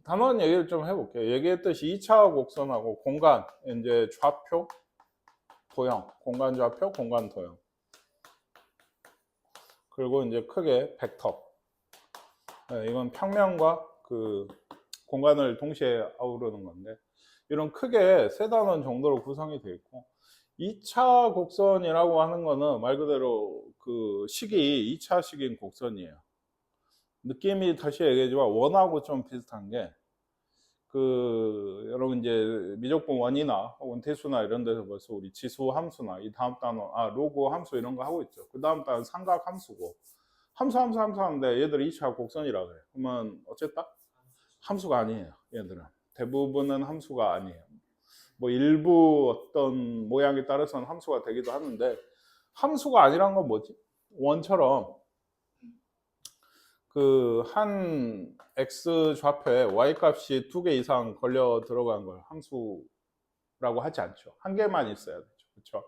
단원 얘기를 좀 해볼게요. 얘기했듯이 2차 곡선하고 공간, 이제 좌표, 도형, 공간 좌표, 공간 도형. 그리고 이제 크게 벡터. 네, 이건 평면과 그 공간을 동시에 아우르는 건데, 이런 크게 세 단원 정도로 구성이 되어 있고, 2차 곡선이라고 하는 거는 말 그대로 그 식이 2차 식인 곡선이에요. 느낌이 다시 얘기하지만 원하고 좀 비슷한 게, 그 여러분 이제 미적분 원이나 혹은 대수나 이런 데서 벌써 우리 지수 함수나 이 다음 단원 로그 함수 이런 거 하고 있죠. 그 다음 단원 삼각 함수고, 함수 하는데 얘들이 2차 곡선이라 그래. 그러면 어쨌다? 함수가 아니에요. 얘들은 대부분은 함수가 아니에요. 뭐 일부 어떤 모양에 따라서는 함수가 되기도 하는데, 함수가 아니란 건 뭐지? 원처럼 그 한 x 좌표에 y 값이 2개 이상 걸려 들어간 걸 함수라고 하지 않죠. 한 개만 있어야 되죠. 그렇죠?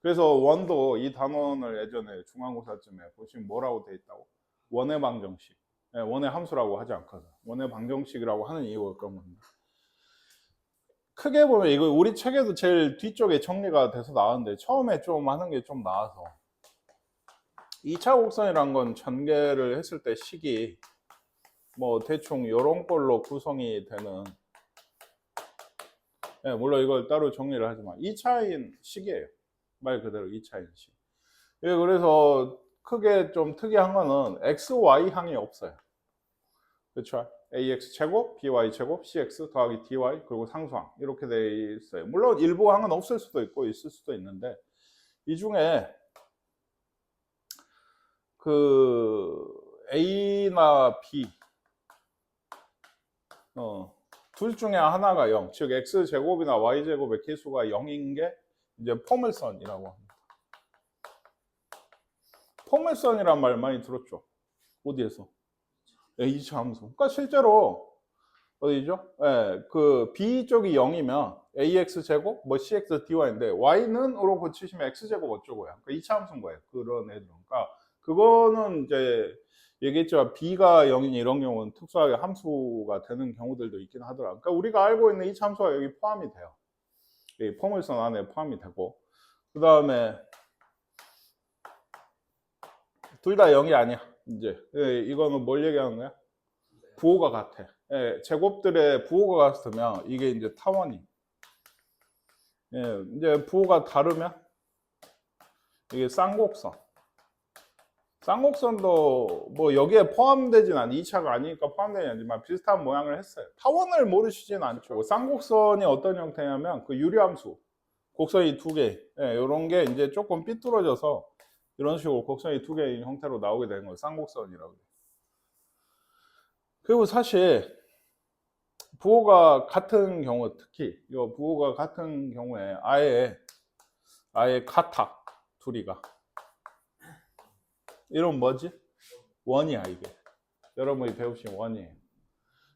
그래서 원도 이 단원을 예전에 중간고사쯤에 보시면 뭐라고 돼 있다고? 원의 방정식. 네, 원의 함수라고 하지 않거든. 원의 방정식이라고 하는 이유가 그런 겁니다. 크게 보면 이거 우리 책에도 제일 뒤쪽에 정리가 돼서 나왔는데, 처음에 좀 하는 게 좀 나와서 2차 곡선이란 건 전개를 했을 때 식이 뭐 대충 요런 걸로 구성이 되는, 네, 물론 이걸 따로 정리를 하지만 2차인 식이에요. 말 그대로 2차인 식. 예, 그래서 크게 좀 특이한 거는 x, y 항이 없어요. 그렇죠? ax 제곱, by 제곱, cx 더하기 dy 그리고 상수항 이렇게 돼 있어요. 물론 일부 항은 없을 수도 있고 있을 수도 있는데, 이 중에 그 a나 b 둘 중에 하나가 0, 즉 x제곱이나 y제곱의 개수가 0인 게 이제 포물선이라고 합니다. 포물선이란 말 많이 들었죠? 어디에서? 2차 함수. 그러니까 실제로 어디죠? 예, 그 b 쪽이 0이면 ax제곱, 뭐 cx dy인데 y는 으로 고치시면 x제곱 어쩌고요. 그러니까 2차 함수인 거예요. 그런 애들은. 그러니까 그거는 이제 얘기했지만 b가 0인 이런 경우는 특수하게 함수가 되는 경우들도 있긴 하더라고요. 그러니까 우리가 알고 있는 2차 함수가 여기 포함이 돼요. 이 포물선 안에 포함이 되고, 그 다음에 둘 다 0이 아니야. 이제 이거는 뭘 얘기하는 거야? 부호가 같아. 예, 제곱들의 부호가 같으면 이게 이제 타원이. 예, 이제 부호가 다르면 이게 쌍곡선. 쌍곡선도 뭐 여기에 포함되진 않아. 2차가 아니니까 포함되진 않지만 비슷한 모양을 했어요. 타원을 모르시진 않죠. 쌍곡선이 어떤 형태냐면 그 유리함수. 곡선이 두 개. 예, 이런 게 이제 조금 삐뚤어져서 이런 식으로 곡선이 두 개의 형태로 나오게 되는 거예요. 쌍곡선이라고. 그리고 사실 부호가 같은 경우, 특히 이거 부호가 같은 경우에 아예 같아. 둘이가. 이런 뭐지? 원이야 이게. 여러분이 배우신 원이에요.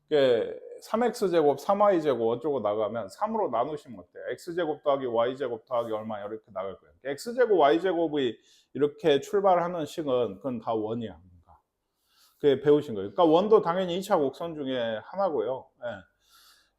이게 3x제곱, 3y제곱 어쩌고 나가면 3으로 나누시면 어때요? x제곱 더하기 y제곱 더하기 얼마 이렇게 나갈 거예요. x제곱, y제곱이 이렇게 출발하는 식은 그건 다 원이야. 그게 배우신 거예요. 그러니까 원도 당연히 2차 곡선 중에 하나고요.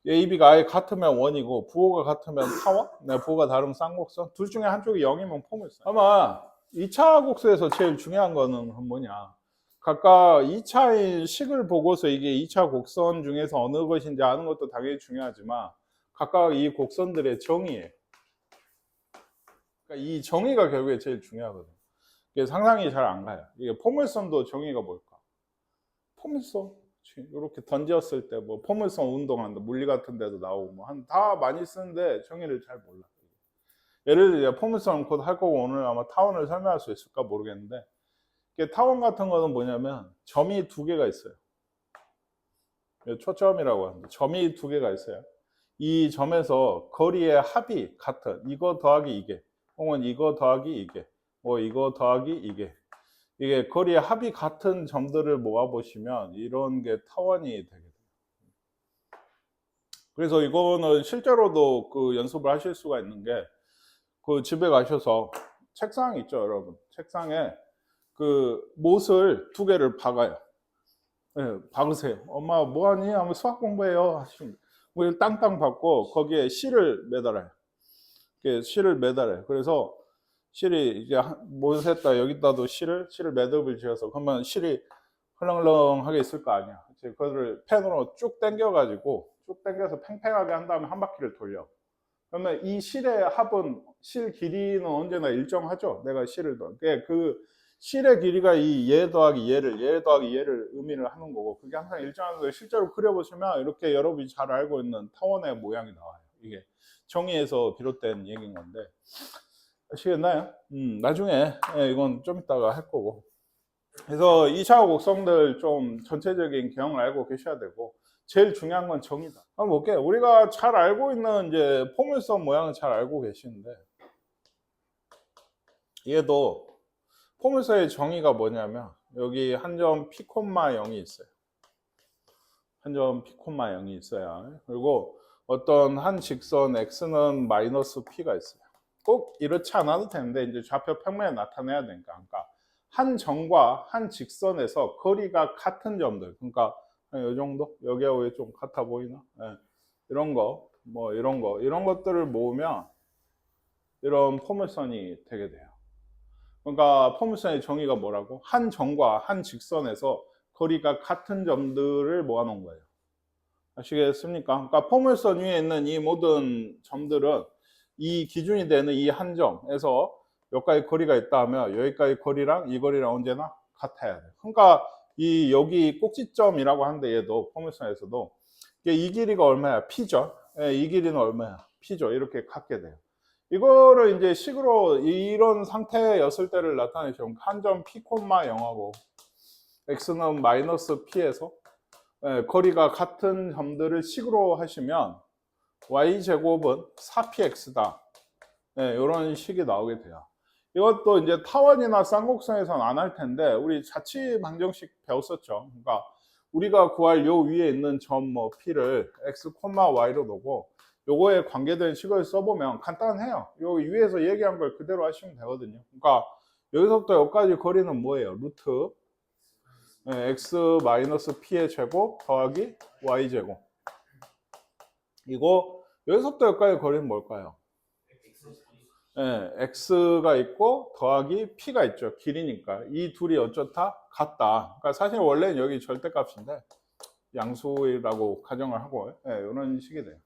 예. A, B가 아예 같으면 원이고 부호가 같으면 타원, 네, 부호가 다르면 쌍곡선. 둘 중에 한쪽이 0이면 포물선. 아마 2차 곡선에서 제일 중요한 거는 뭐냐? 각각 2차의 식을 보고서 이게 2차 곡선 중에서 어느 것인지 아는 것도 당연히 중요하지만, 각각 이 곡선들의 정의예요. 그러니까 이 정의가 결국에 제일 중요하거든요. 이게 상상이 잘 안 가요. 이게 포물선도 정의가 뭘까? 포물선. 이렇게 던졌을 때 뭐 포물선 운동한다, 물리 같은 데도 나오고 뭐 다 많이 쓰는데 정의를 잘 몰라. 예를 들어 포물선 곧 할 거고 오늘 아마 타원을 설명할 수 있을까 모르겠는데, 타원 같은 거는 뭐냐면 점이 두 개가 있어요. 초점이라고 합니다. 점이 두 개가 있어요. 이 점에서 거리의 합이 같은, 이거 더하기 이게, 혹은 이거 더하기 이게, 뭐 이거 더하기 이게 거리의 합이 같은 점들을 모아보시면 이런 게 타원이 되게 돼요. 그래서 이거는 실제로도 그 연습을 하실 수가 있는 게, 그 집에 가셔서 책상 있죠, 여러분. 책상에 그 못을 두 개를 박아요. 네, 박으세요. 엄마 뭐하니? 하면 수학 공부해요. 하시면 우리 땅땅 받고 거기에 실을 매달아요. 실을 매달아요. 그래서 실이 이제 못 했다 여기다도 실을 매듭을 지어서 그러면 실이 헐렁헐렁하게 있을 거 아니야. 그거를 펜으로 쭉 당겨가지고 쭉 당겨서 팽팽하게 한 다음에 한 바퀴를 돌려. 그러면 이 실의 합은 실 길이는 언제나 일정하죠. 내가 실을 더. 그 실의 길이가 이 얘 더하기 얘를 얘 더하기 얘를 의미를 하는 거고 그게 항상 일정한 거예요. 실제로 그려보시면 이렇게 여러분이 잘 알고 있는 타원의 모양이 나와요. 이게 정의에서 비롯된 얘기인 건데 아시겠나요? 나중에 이건 좀 이따가 할 거고. 그래서 2차 곡성들 좀 전체적인 개형을 알고 계셔야 되고 제일 중요한 건 정의다. 한번 볼게요. 우리가 잘 알고 있는 이제 포물선 모양은 잘 알고 계시는데 얘도 포물선의 정의가 뭐냐면 여기 한 점 p, 0이 있어요. 한 점 p, 0이 있어요. 그리고 어떤 한 직선 x는 마이너스 p가 있어요. 꼭 이렇지 않아도 되는데 이제 좌표 평면에 나타내야 되니까. 그러니까 한 점과 한 직선에서 거리가 같은 점들. 그러니까 이 정도? 여기하고 좀 같아 보이나? 네. 이런 거, 뭐 이런 것들을 모으면 이런 포물선이 되게 돼요. 그러니까 포물선의 정의가 뭐라고? 한 점과 한 직선에서 거리가 같은 점들을 모아놓은 거예요. 아시겠습니까? 그러니까 포물선 위에 있는 이 모든 점들은 이 기준이 되는 이 한 점에서 여기까지 거리가 있다 하면 여기까지 거리랑 이 거리랑 언제나 같아야 돼요. 그러니까 이 여기 꼭지점이라고 하는데 얘도 포물선에서도 이 길이가 얼마야? P죠. 이 길이는 얼마야? P죠. 이렇게 갖게 돼요. 이거를 이제 식으로 이런 상태였을 때를 나타내죠. 한 점 P, 0하고 x는 마이너스 P에서 거리가 같은 점들을 식으로 하시면 y제곱은 4px다. 이런 식이 나오게 돼요. 이것도 이제 타원이나 쌍곡선에서는 안 할 텐데 우리 자취 방정식 배웠었죠. 그러니까 우리가 구할 요 위에 있는 점 뭐 p를 x, y로 놓고 요거에 관계된 식을 써보면 간단해요. 여기 위에서 얘기한 걸 그대로 하시면 되거든요. 그러니까 여기서부터 여기까지 거리는 뭐예요? 루트 x 마이너스 p의 제곱 더하기 y 제곱. 이거 여기서부터 여기까지 거리는 뭘까요? x가 있고 더하기 p가 있죠. 길이니까 이 둘이 어쩌다 같다. 그러니까 사실 원래는 여기 절대값인데 양수라고 가정을 하고 이런 식이 돼요.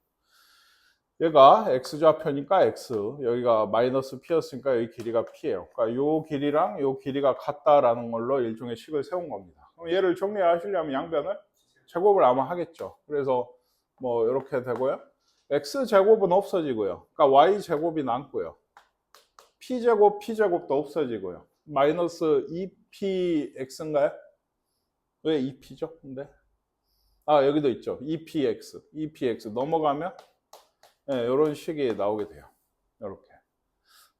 얘가 x좌표니까 x, 여기가 마이너스 p였으니까 여기 길이가 p예요. 그러니까 요 길이랑 요 길이가 같다라는 걸로 일종의 식을 세운 겁니다. 그럼 얘를 정리하시려면 양변을 제곱을 아마 하겠죠. 그래서 뭐 이렇게 되고요. x제곱은 없어지고요. 그러니까 y제곱이 남고요. p제곱도 없어지고요. 마이너스 2px인가요? 왜 2p죠? 근데 여기도 있죠. 2px 넘어가면 이런 식이 나오게 돼요. 이렇게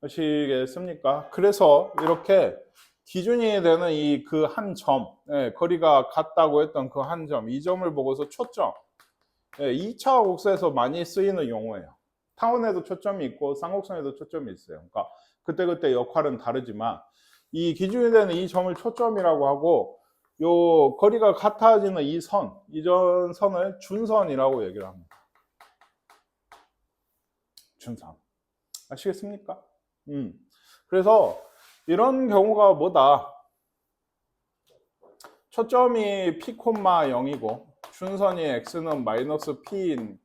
아시겠습니까? 그래서 이렇게 기준이 되는 이 그 한 점, 거리가 같다고 했던 그 한 점, 이 점을 보고서 초점, 2차 곡선에서 많이 쓰이는 용어예요. 타원에도 초점이 있고 쌍곡선에도 초점이 있어요. 그러니까 그때그때 역할은 다르지만 이 기준이 되는 이 점을 초점이라고 하고 요 거리가 같아지는 이 선, 이전 선을 준선이라고 얘기를 합니다. 준선. 아시겠습니까? 그래서 이런 경우가 뭐다? 초점이 p, 0이고 준선이 x는 마이너스 p인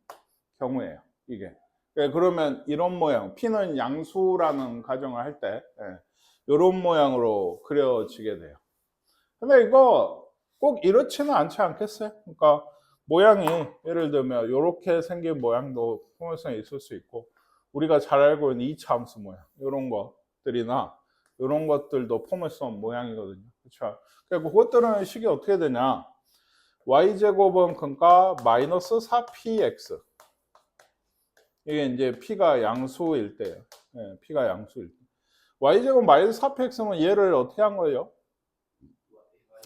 경우예요. 이게. 그러면 이런 모양, p는 양수라는 가정을 할 때 이런 모양으로 그려지게 돼요. 근데 이거 꼭 이렇지는 않지 않겠어요? 그러니까 모양이 예를 들면 이렇게 생긴 모양도 포물선에 있을 수 있고 우리가 잘 알고 있는 2차 함수 모양 이런 것들이나 이런 것들도 포물선 모양이거든요. 그렇죠? 그러니까 그것들은 식이 어떻게 되냐? y제곱은 그러니까 마이너스 4px 이게 이제 p가 양수일 때예요. p가 양수일 때. y제곱 마이너스 4px면 얘를 어떻게 한 거예요?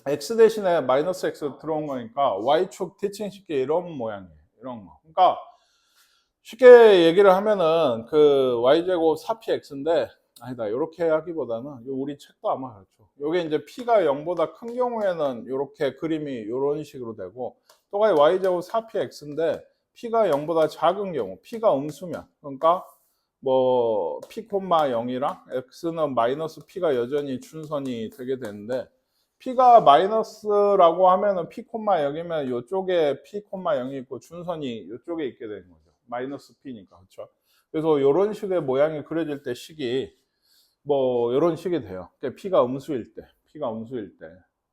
x 대신에 마이너스 x 들어온 거니까 y축 대칭 쉽게 이런 모양이에요. 이런 거. 그러니까 쉽게 얘기를 하면은 그 y제곱 4px인데 아니다. 이렇게 하기보다는 우리 책도 아마 그렇죠. 요게 이제 P가 0보다 큰 경우에는 이렇게 그림이 이런 식으로 되고 또가 Y제곱 4PX인데 P가 0보다 작은 경우, P가 음수면 그러니까 뭐 P, 0이랑 X는 마이너스 P가 여전히 준선이 되게 되는데 P가 마이너스라고 하면은 P, 0이면 이쪽에 P, 0이 있고 준선이 이쪽에 있게 되는 거죠. 마이너스 P니까. 그렇죠? 그래서 이런 식의 모양이 그려질 때 식이 뭐 이런 식이 돼요. 그러니까 P가 음수일 때,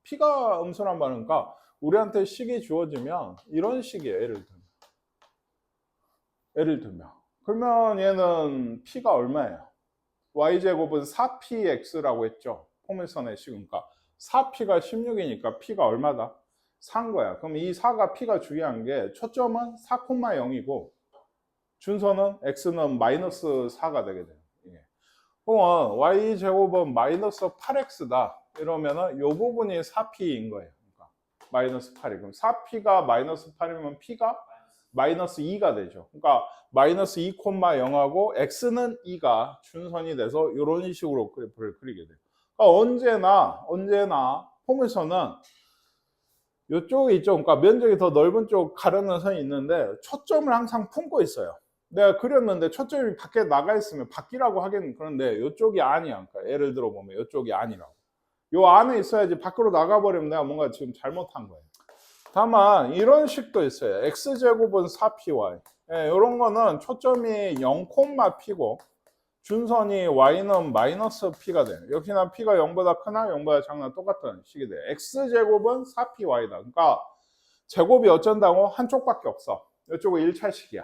P가 음수란 말은 그러니까 우리한테 식이 주어지면 이런 식이에요. 예를 들면 그러면 얘는 P가 얼마예요? Y제곱은 4PX라고 했죠. 포물선의 식은. 그러니까 4P가 16이니까 P가 얼마다? 4인 거야. 그럼 이 4가 P가 중요한 게 초점은 4,0이고 준선은 X는 마이너스 4가 되게 돼요. 그러면 Y제곱은 마이너스 8X다. 이러면은 이 부분이 4P인 거예요. 그러니까 마이너스 8이. 그럼 4P가 마이너스 8이면 P가 마이너스 2가 되죠. 그러니까 마이너스 2,0하고 X는 2가 준선이 돼서 이런 식으로 그래프를 그리게 돼요. 그러니까 언제나 포물선은 이쪽에 있죠. 그러니까 면적이 더 넓은 쪽 가르는 선이 있는데 초점을 항상 품고 있어요. 내가 그렸는데 초점이 밖에 나가 있으면 밖이라고 하긴 그런데 이쪽이 아니야. 그러니까 예를 들어 보면 이쪽이 아니라고. 요 안에 있어야지 밖으로 나가버리면 내가 뭔가 지금 잘못한 거예요. 다만 이런 식도 있어요. X제곱은 4PY. 예, 이런 거는 초점이 0,P고 준선이 Y는 마이너스 P가 돼요. 역시나 P가 0보다 크나 0보다 작나 똑같은 식이 돼요. X제곱은 4PY다. 그러니까 제곱이 어쩐다고 한쪽밖에 없어. 이쪽은 1차식이야.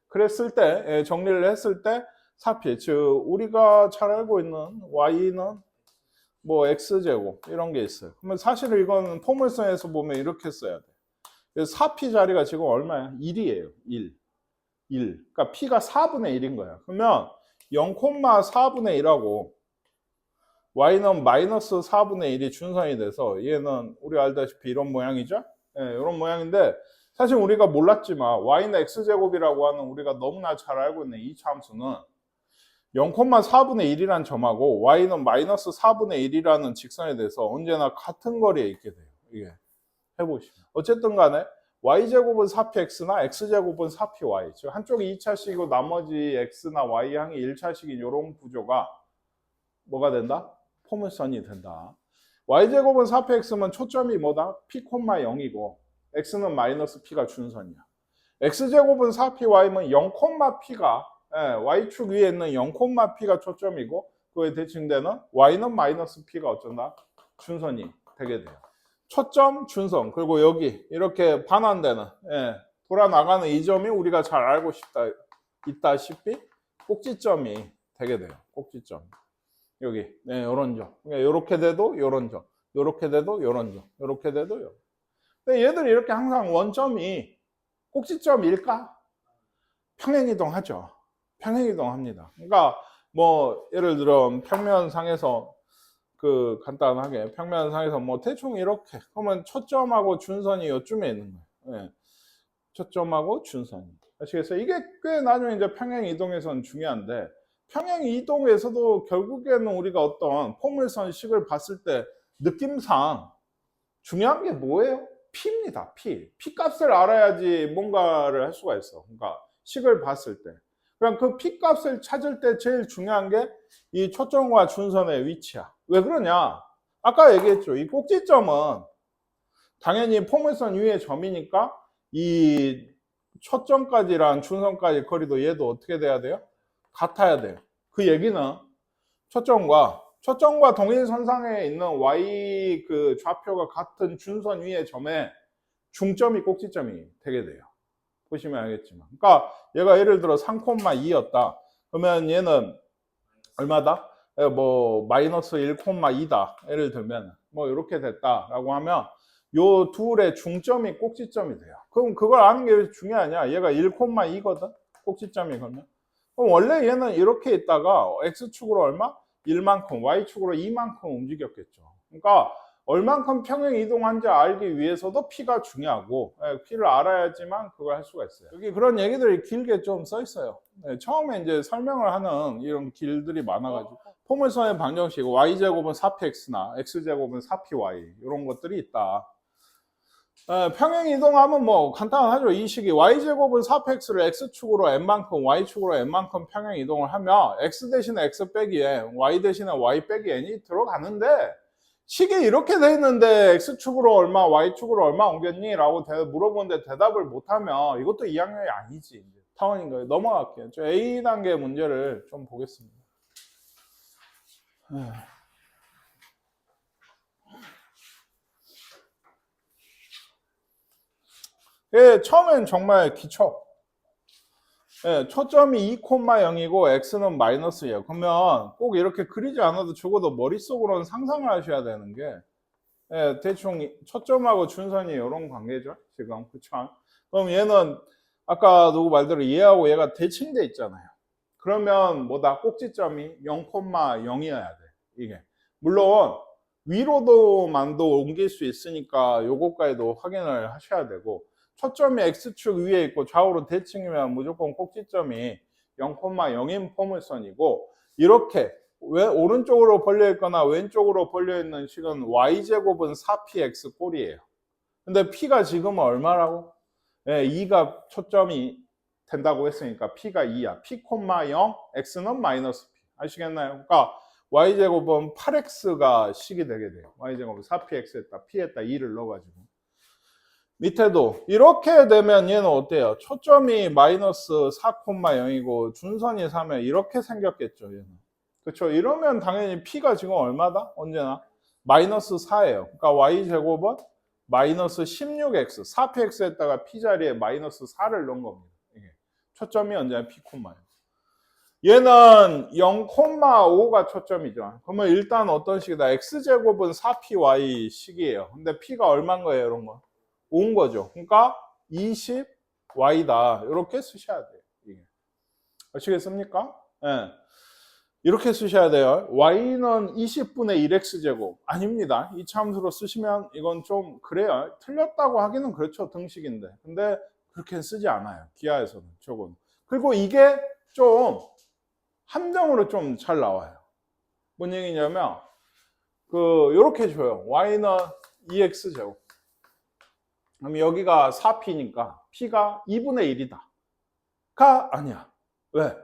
그랬을 때 정리를 했을 때 4P, 즉 우리가 잘 알고 있는 Y는 뭐 X제곱 이런 게 있어요. 그러면 사실 이건 포물선에서 보면 이렇게 써야 돼. 그래서 4P 자리가 지금 얼마야? 1이에요. 1. 그러니까 P가 4분의 1인 거야. 그러면 0,4분의 1하고 Y는 마이너스 4분의 1이 준선이 돼서 얘는 우리 알다시피 이런 모양이죠? 네, 이런 모양인데 사실 우리가 몰랐지만 Y는 X제곱이라고 하는 우리가 너무나 잘 알고 있는 이 함수는 0,4분의 1이라는 점하고 Y는 마이너스 4분의 1이라는 직선에 대해서 언제나 같은 거리에 있게 돼요. 이게 해보시면. 어쨌든 간에 Y제곱은 4PX나 X제곱은 4PY. 즉 한쪽이 2차식이고 나머지 X나 Y항이 1차식인 이런 구조가 뭐가 된다? 포물선이 된다. Y제곱은 4PX면 초점이 뭐다? P, 0이고 X는 마이너스 P가 준선이야. X제곱은 4PY면 0,P가 Y축 위에 있는 0,P가 초점이고 그에 대칭되는 Y는 마이너스 P가 어쩐다? 준선이 되게 돼요. 초점, 준선, 그리고 여기 이렇게 반환되는 돌아나가는 이 점이 우리가 잘 알고 있다시피 꼭지점이 되게 돼요. 꼭지점. 여기 이런 점. 이렇게 돼도 이런 점. 이렇게 돼도 이런 점. 이렇게 돼도 이런. 근데 얘들이 이렇게 항상 원점이 꼭지점일까? 평행이동하죠. 평행이동합니다. 그러니까 뭐 예를 들어 평면상에서 간단하게 평면상에서 뭐 대충 이렇게 그러면 초점하고 준선이 요쯤에 있는 거예요. 예. 초점하고 준선이. 아시겠어요? 이게 꽤 나중에 이제 평행 이동에서는 중요한데 평행 이동에서도 결국에는 우리가 어떤 포물선 식을 봤을 때 느낌상 중요한 게 뭐예요? P입니다. P. P 값을 알아야지 뭔가를 할 수가 있어. 그러니까 식을 봤을 때. 그럼 그 P 값을 찾을 때 제일 중요한 게 이 초점과 준선의 위치야. 왜 그러냐? 아까 얘기했죠. 이 꼭지점은 당연히 포물선 위의 점이니까 이 초점까지랑 준선까지 거리도 얘도 어떻게 돼야 돼요? 같아야 돼요. 그 얘기는 초점과 동일선상에 있는 Y 좌표가 같은 준선 위의 점에 중점이 꼭지점이 되게 돼요. 보시면 알겠지만. 그러니까 얘가 예를 들어 3,2였다. 그러면 얘는 얼마다? 뭐 마이너스 1,2다. 예를 들면 뭐 이렇게 됐다라고 하면 요 둘의 중점이 꼭지점이 돼요. 그럼 그걸 아는 게 중요하냐? 얘가 1,2거든. 꼭지점이 그러면. 그럼 원래 얘는 이렇게 있다가 X축으로 얼마? 1만큼, Y축으로 2만큼 움직였겠죠. 그러니까 얼만큼 평행 이동한지 알기 위해서도 P가 중요하고, P를 알아야지만 그걸 할 수가 있어요. 여기 그런 얘기들이 길게 좀 써 있어요. 처음에 이제 설명을 하는 이런 길들이 많아가지고 포물선의 방정식 y제곱은 4px나 x제곱은 4py 이런 것들이 있다. 평행 이동하면 뭐 간단하죠. 이 식이 y제곱은 4px를 x축으로 n만큼 y축으로 n만큼 평행 이동을 하면 x 대신에 x 빼기 n, y 대신에 y 빼기 n이 들어가는데 식이 이렇게 돼 있는데 x축으로 얼마, y축으로 얼마 옮겼니? 라고 물어보는데 대답을 못하면 이것도 2학년이 아니지. 타원인 거예요. 넘어갈게요. 저 A단계 문제를 좀 보겠습니다. 처음엔 정말 기초. 초점이 2,0이고 x는 마이너스예요. 그러면 꼭 이렇게 그리지 않아도 적어도 머릿속으로는 상상을 하셔야 되는 게 대충 초점하고 준선이 이런 관계죠. 지금 그쵸? 그럼 얘는 아까 누구 말대로 얘하고 얘가 대칭돼 있잖아요. 그러면 뭐다? 꼭지점이 0,0이어야 돼. 이게 물론 위로도만도 옮길 수 있으니까 요거까지도 확인을 하셔야 되고 초점이 x축 위에 있고 좌우로 대칭이면 무조건 꼭지점이 0,0인 포물선이고 이렇게 왜 오른쪽으로 벌려 있거나 왼쪽으로 벌려 있는 식은 y제곱은 4px 꼴이에요. 근데 p가 지금은 얼마라고? 2가 초점이 된다고 했으니까 p가 2야. p, 0, x는 마이너스 p. 아시겠나요? 그러니까 y제곱은 8x가 식이 되게 돼요. y제곱은 4px에다 p에다 2를 넣어가지고. 밑에도 이렇게 되면 얘는 어때요? 초점이 마이너스 4,0이고 준선이 3에 이렇게 생겼겠죠. 얘는. 그렇죠? 이러면 당연히 p가 지금 얼마다? 언제나 마이너스 4예요. 그러니까 y제곱은 마이너스 16x, 4px에다가 p 자리에 마이너스 4를 넣은 겁니다. 이게. 초점이 언제나 p, 얘는 0,5가 초점이죠. 그러면 일단 어떤 식이다? x제곱은 4py 식이에요. 근데 p가 얼마인 거예요, 이런 거? 5인 거죠. 그러니까 20y다. 이렇게 쓰셔야 돼요. 이게. 아시겠습니까? 네. 이렇게 쓰셔야 돼요. y는 20분의 1x제곱. 아닙니다. 이 참수로 쓰시면 이건 좀 그래요. 틀렸다고 하기는 그렇죠. 등식인데. 근데 그렇게 쓰지 않아요. 기하에서는. 저건. 그리고 이게 좀 함정으로 좀 잘 나와요. 뭔 얘기냐면 요렇게 줘요. y는 2x제곱. 그럼 여기가 4p니까 p가 2분의 1이다. 가 아니야. 왜?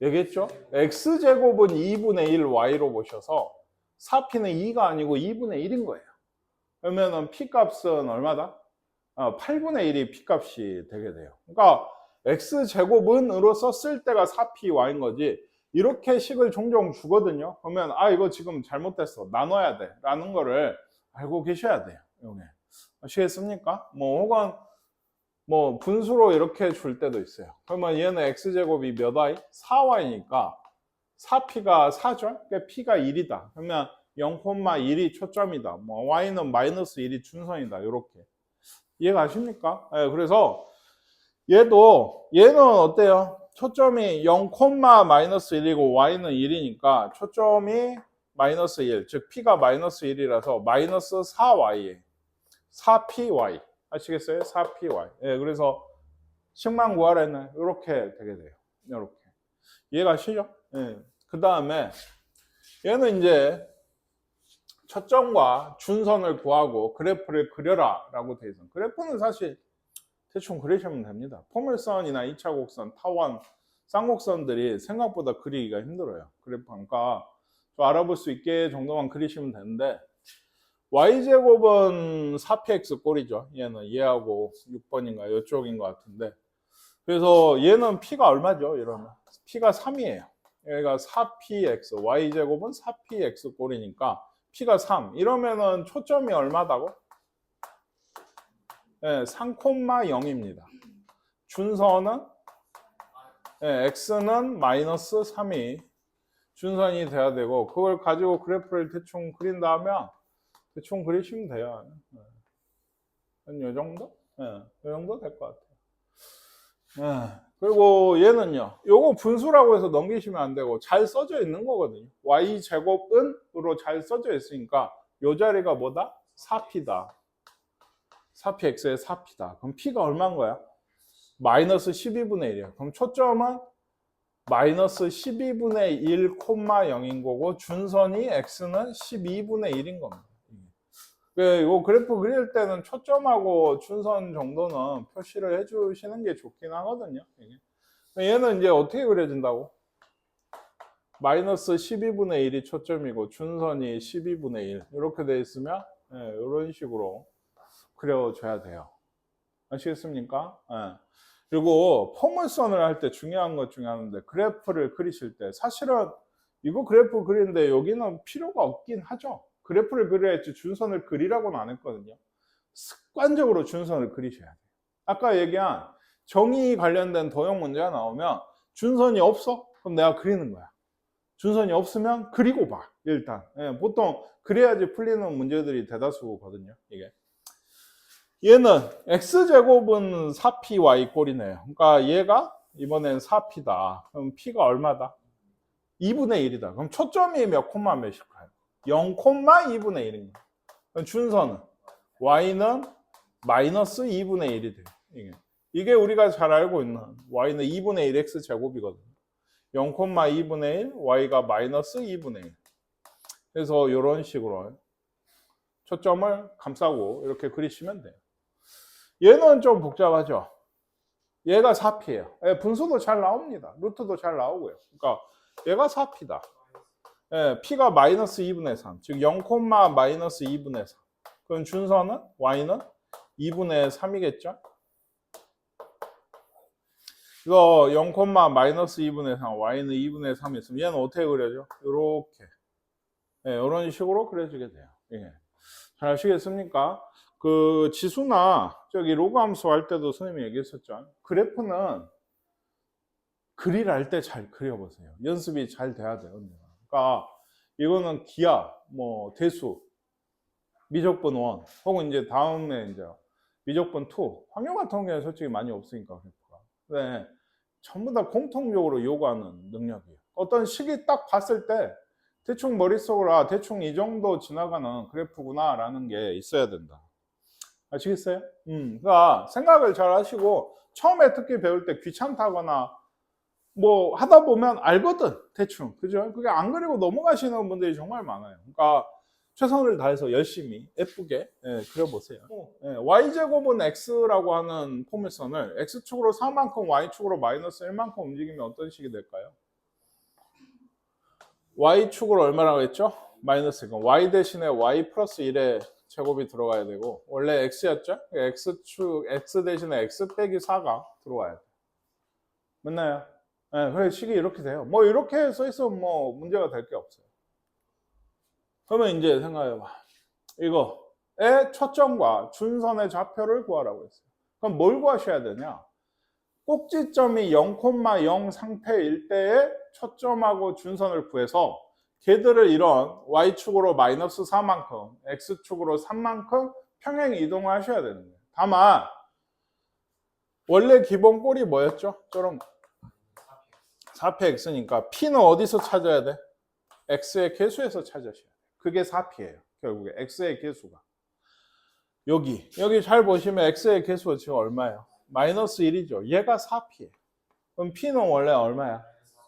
얘기했죠? x제곱은 2분의 1 y로 보셔서 4p는 2가 아니고 2분의 1인 거예요. 그러면 p 값은 얼마다? 8분의 1이 p 값이 되게 돼요. 그러니까 x제곱은으로 썼을 때가 4py인 거지. 이렇게 식을 종종 주거든요. 그러면 이거 지금 잘못됐어. 나눠야 돼. 라는 거를 알고 계셔야 돼요. 이게. 아시겠습니까? 혹은 분수로 이렇게 줄 때도 있어요. 그러면 얘는 x제곱이 몇 y? 4y니까 4p가 4죠? 그러니까 p가 1이다. 그러면 0,1이 초점이다. y는 마이너스 1이 준선이다. 이렇게. 이해가 가십니까? 그래서 얘는 어때요? 초점이 0,-1이고 y는 1이니까 초점이 마이너스 1, 즉 p가 마이너스 1이라서 마이너스 4y에 4py. 아시겠어요? 4py. 그래서 식만 구하라 했나요? 이렇게 되게 돼요. 이렇게. 이해가 가시죠? 그 다음에 얘는 이제 초점과 준선을 구하고 그래프를 그려라 라고 되어 있어요. 그래프는 사실 대충 그리시면 됩니다. 포물선이나 2차 곡선, 타원, 쌍곡선들이 생각보다 그리기가 힘들어요. 그래프 그러니까 좀 알아볼 수 있게 정도만 그리시면 되는데 y제곱은 4px 꼴이죠. 얘는 얘하고 6번인가 이쪽인 것 같은데 그래서 얘는 p가 얼마죠? 이러면 p가 3이에요. 얘가 4px, y제곱은 4px 꼴이니까 p가 3. 이러면은 초점이 얼마다고? 3,0입니다. 준선은 x는 마이너스 3이 준선이 돼야 되고 그걸 가지고 그래프를 대충 그린 다음에 대충 그리시면 돼요. 한 요 정도? 요 정도 될 것 같아요. 그리고 얘는요. 요거 분수라고 해서 넘기시면 안 되고 잘 써져 있는 거거든요. y제곱은으로 잘 써져 있으니까 요 자리가 뭐다? 4p다. 4px의 4p다. 그럼 p가 얼마인 거야? 마이너스 12분의 1이야. 그럼 초점은 마이너스 12분의 1, 0인 거고 준선이 x는 12분의 1인 겁니다. 이 그래프 그릴 때는 초점하고 준선 정도는 표시를 해주시는 게 좋긴 하거든요. 얘는 이제 어떻게 그려진다고? 마이너스 12분의 1이 초점이고 준선이 12분의 1 이렇게 돼 있으면 이런 식으로 그려줘야 돼요. 아시겠습니까? 그리고 포물선을 할 때 중요한 것 중에 하나인데 그래프를 그리실 때 사실은 이거 그래프 그리는데 여기는 필요가 없긴 하죠. 그래프를 그려야지 준선을 그리라고는 안 했거든요. 습관적으로 준선을 그리셔야 돼요. 아까 얘기한 정의 관련된 도형 문제가 나오면 준선이 없어? 그럼 내가 그리는 거야. 준선이 없으면 그리고 봐. 일단 보통 그래야지 풀리는 문제들이 대다수거든요. 이게 얘는 x제곱은 4py 꼴이네요. 그러니까 얘가 이번엔 4p다. 그럼 p가 얼마다? 2분의 1이다. 그럼 초점이 몇 콤마 몇일까요? 0,2분의 1입니다. 준선은 y는 마이너스 2분의 1이 돼요. 이게 우리가 잘 알고 있는 y는 2분의 1 x제곱이거든요. 0,2분의 1, y가 마이너스 2분의 1. 그래서 이런 식으로 초점을 감싸고 이렇게 그리시면 돼요. 얘는 좀 복잡하죠. 얘가 4p예요. 분수도 잘 나옵니다. 루트도 잘 나오고요. 그러니까 얘가 4p다. p가 마이너스 2분의 3, 즉 0, 마이너스 2분의 3. 그럼 준선은 y는 2분의 3이겠죠? 이거 0, 마이너스 2분의 3, y는 2분의 3이 있으면 얘는 어떻게 그려져? 이렇게 이런 식으로 그려지게 돼요. 잘 아시겠습니까? 그 지수나 저기 로그 함수 할 때도 선생님이 얘기했었죠. 그래프는 그릴 할 때 잘 그려보세요. 연습이 잘 돼야 돼요. 그러니까 이거는 기하, 뭐 대수, 미적분 1 혹은 이제 다음에 이제 미적분 2 확률 같은 경우에 솔직히 많이 없으니까 그래프가. 네, 전부 다 공통적으로 요구하는 능력이에요. 어떤 식이 딱 봤을 때 대충 머릿속으로 대충 이 정도 지나가는 그래프구나 라는 게 있어야 된다. 아시겠어요? 그러니까 생각을 잘 하시고 처음에 특히 배울 때 귀찮다거나 뭐 하다 보면 알거든 대충, 그죠? 그게 안 그리고 넘어가시는 분들이 정말 많아요. 그러니까 최선을 다해서 열심히 예쁘게 그려보세요. y제곱은 x라고 하는 포물선을 x축으로 4만큼 y축으로 마이너스 1만큼 움직이면 어떤 식이 될까요? y축으로 얼마라고 했죠? 마이너스 1. y 대신에 y 플러스 1의 제곱이 들어가야 되고 원래 x였죠? x축 x 대신에 x 빼기 4가 들어와야 돼요. 맞나요? 그래서 식이 이렇게 돼요. 뭐 이렇게 써 있으면 뭐 문제가 될 게 없어요. 그러면 이제 생각해봐. 이거의 초점과 준선의 좌표를 구하라고 했어요. 그럼 뭘 구하셔야 되냐? 꼭지점이 0,0 상태일 때의 초점하고 준선을 구해서 걔들을 이런 y축으로 마이너스 4만큼, x축으로 3만큼 평행 이동을 하셔야 되는 거예요. 다만 원래 기본 꼴이 뭐였죠? 저런 4px니까 p는 어디서 찾아야 돼? x의 개수에서 찾으셔야 돼요. 그게 4p예요. 결국에 x의 개수가. 여기 잘 보시면 x의 개수가 지금 얼마예요? 마이너스 1이죠. 얘가 4p예요. 그럼 p는 원래 얼마야?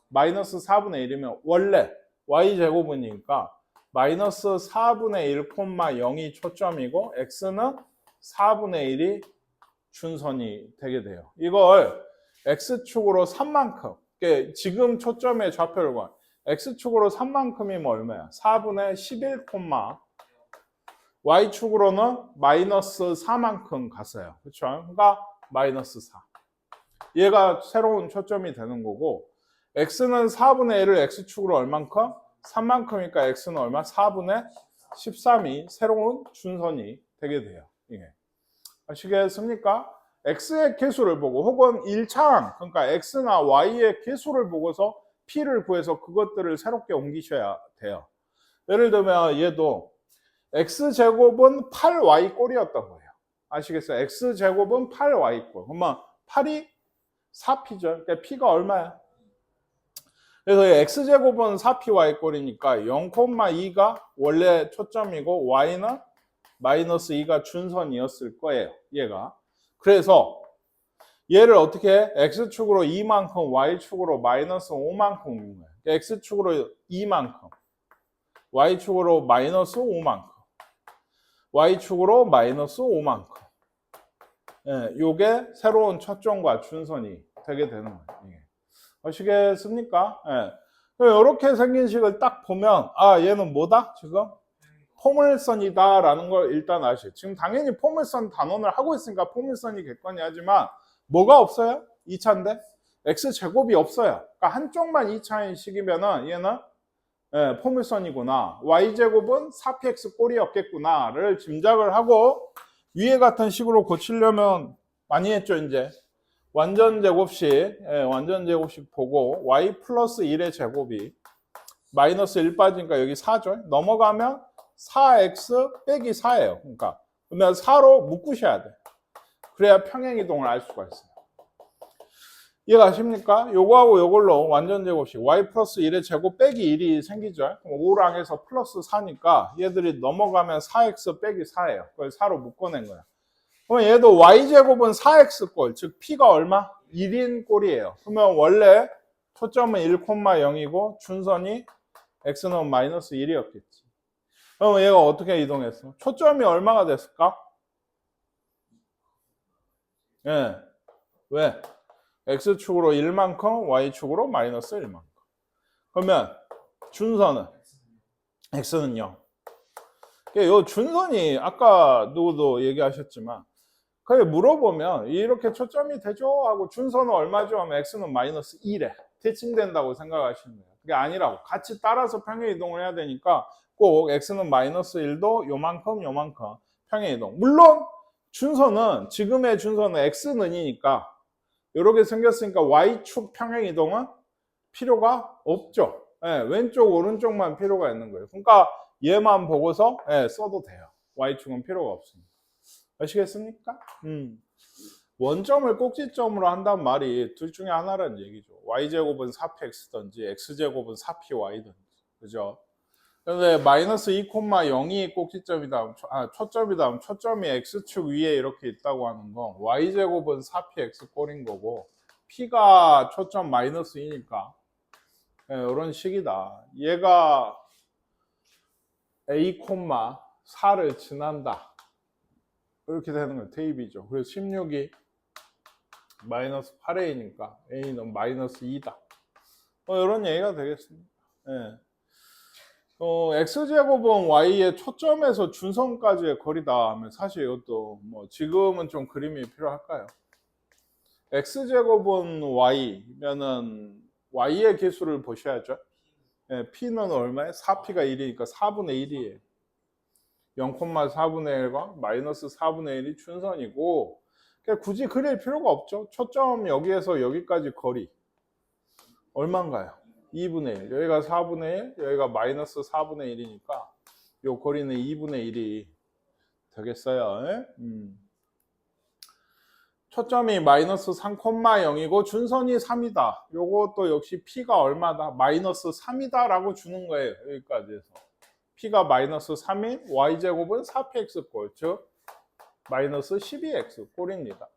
마이너스 4분의 1이면 원래 y제곱이니까 마이너스 4분의 1, 0이 초점이고 x는 4분의 1이 준선이 되게 돼요. 이걸 x축으로 3만큼, 지금 초점의 좌표를 봐. x축으로 3만큼이면 얼마야? 4분의 11, y축으로는 마이너스 4만큼 갔어요. 그렇죠? 그러니까 마이너스 4. 얘가 새로운 초점이 되는 거고 x는 4분의 1을 x축으로 얼만큼? 3만큼이니까 x는 얼마? 4분의 13이 새로운 준선이 되게 돼요. 아시겠습니까? x의 개수를 보고 혹은 1차항, 그러니까 x나 y의 개수를 보고서 p를 구해서 그것들을 새롭게 옮기셔야 돼요. 예를 들면 얘도 x제곱은 8y 꼴이었던 거예요. 아시겠어요? x제곱은 8y 꼴. 그러면 8이 4p죠. 그러니까 p가 얼마야? 그래서 x제곱은 4py 꼴이니까 0,2가 원래 초점이고 y는 마이너스 2가 준선이었을 거예요. 얘가. 그래서 얘를 어떻게 해? x축으로 2만큼 y축으로 마이너스 5만큼 온 거예요. x축으로 2만큼 y축으로 마이너스 5만큼 y축으로 마이너스 5만큼 예, 요게 새로운 초점과 준선이 되게 되는 거예요. 이게. 아시겠습니까? 예. 이렇게 생긴 식을 딱 보면 아 얘는 뭐다? 지금 포물선이다 라는 걸 일단 아시죠. 지금 당연히 포물선 단원을 하고 있으니까 포물선이 겠거니 하지만 뭐가 없어요? 2차인데 x제곱이 없어요. 그러니까 한쪽만 2차인 식이면은 얘는 예, 포물선이구나. y제곱은 4px 꼴이었겠구나를 짐작을 하고 위에 같은 식으로 고치려면 많이 했죠 이제. 완전 제곱식, 예, 완전 제곱식 보고 y 플러스 1의 제곱이 마이너스 1 빠지니까 여기 4죠. 넘어가면 4x 빼기 4예요. 그러니까 그러면 4로 묶으셔야 돼. 그래야 평행이동을 알 수가 있어요. 이해가십니까? 요거하고 요걸로 완전 제곱식 y 플러스 1의 제곱 빼기 1이 생기죠. 5랑 해서 플러스 4니까 얘들이 넘어가면 4x 빼기 4예요. 그걸 4로 묶어낸 거야. 그럼 얘도 y제곱은 4x꼴, 즉 p가 얼마? 1인 꼴이에요. 그러면 원래 초점은 1,0이고 준선이 x는 마이너스 1이었겠지. 그럼 얘가 어떻게 이동했어? 초점이 얼마가 됐을까? 예. 왜? x축으로 1만큼, y축으로 마이너스 1만큼. 그러면 준선은? x는 0. 이 준선이 아까 누구도 얘기하셨지만 그게 물어보면 이렇게 초점이 되죠? 하고 준선은 얼마죠? 하면 x는 마이너스 1에 대칭된다고 생각하시면 돼요. 그게 아니라고. 같이 따라서 평행이동을 해야 되니까 꼭 x는 마이너스 1도 요만큼 요만큼 평행이동. 물론 준선은 지금의 준선은 x는이니까 이렇게 생겼으니까 y축 평행이동은 필요가 없죠. 예, 왼쪽 오른쪽만 필요가 있는 거예요. 그러니까 얘만 보고서 예, 써도 돼요. y축은 필요가 없습니다. 아시겠습니까? 원점을 꼭지점으로 한단 말이 둘 중에 하나라는 얘기죠. y제곱은 4px든지 x제곱은 4py든지. 그죠? 근데 마이너스 2,0이 꼭지점이다. 초점이다. 초점이 x축 위에 이렇게 있다고 하는 건 y제곱은 4px 꼴인 거고 p가 초점 마이너스 2니까 이런 식이다. 얘가 a, 4를 지난다. 이렇게 되는 거예요. 대입이죠. 그래서 16이 마이너스 8a니까 a는 마이너스 2다. 이런 얘기가 되겠습니다. 예. x제곱은 y의 초점에서 준선까지의 거리다 하면 사실 이것도 뭐 지금은 좀 그림이 필요할까요? x제곱은 y면은 y의 개수를 보셔야죠. 예, p는 얼마예요? 4p가 1이니까 4분의 1이에요. 0,4분의 1과 마이너스 4분의 1이 준선이고 굳이 그릴 필요가 없죠. 초점 여기에서 여기까지 거리 얼마인가요? 2분의 1. 여기가 4분의 1, 여기가 마이너스 4분의 1이니까 요 거리는 2분의 1이 되겠어요. 초점이 마이너스 3,0이고 준선이 3이다. 요것도 역시 p가 얼마다? 마이너스 3이다 라고 주는 거예요. 여기까지 해서. p가 마이너스 3인 y제곱은 4px꼴, 즉 마이너스 12x 꼴입니다.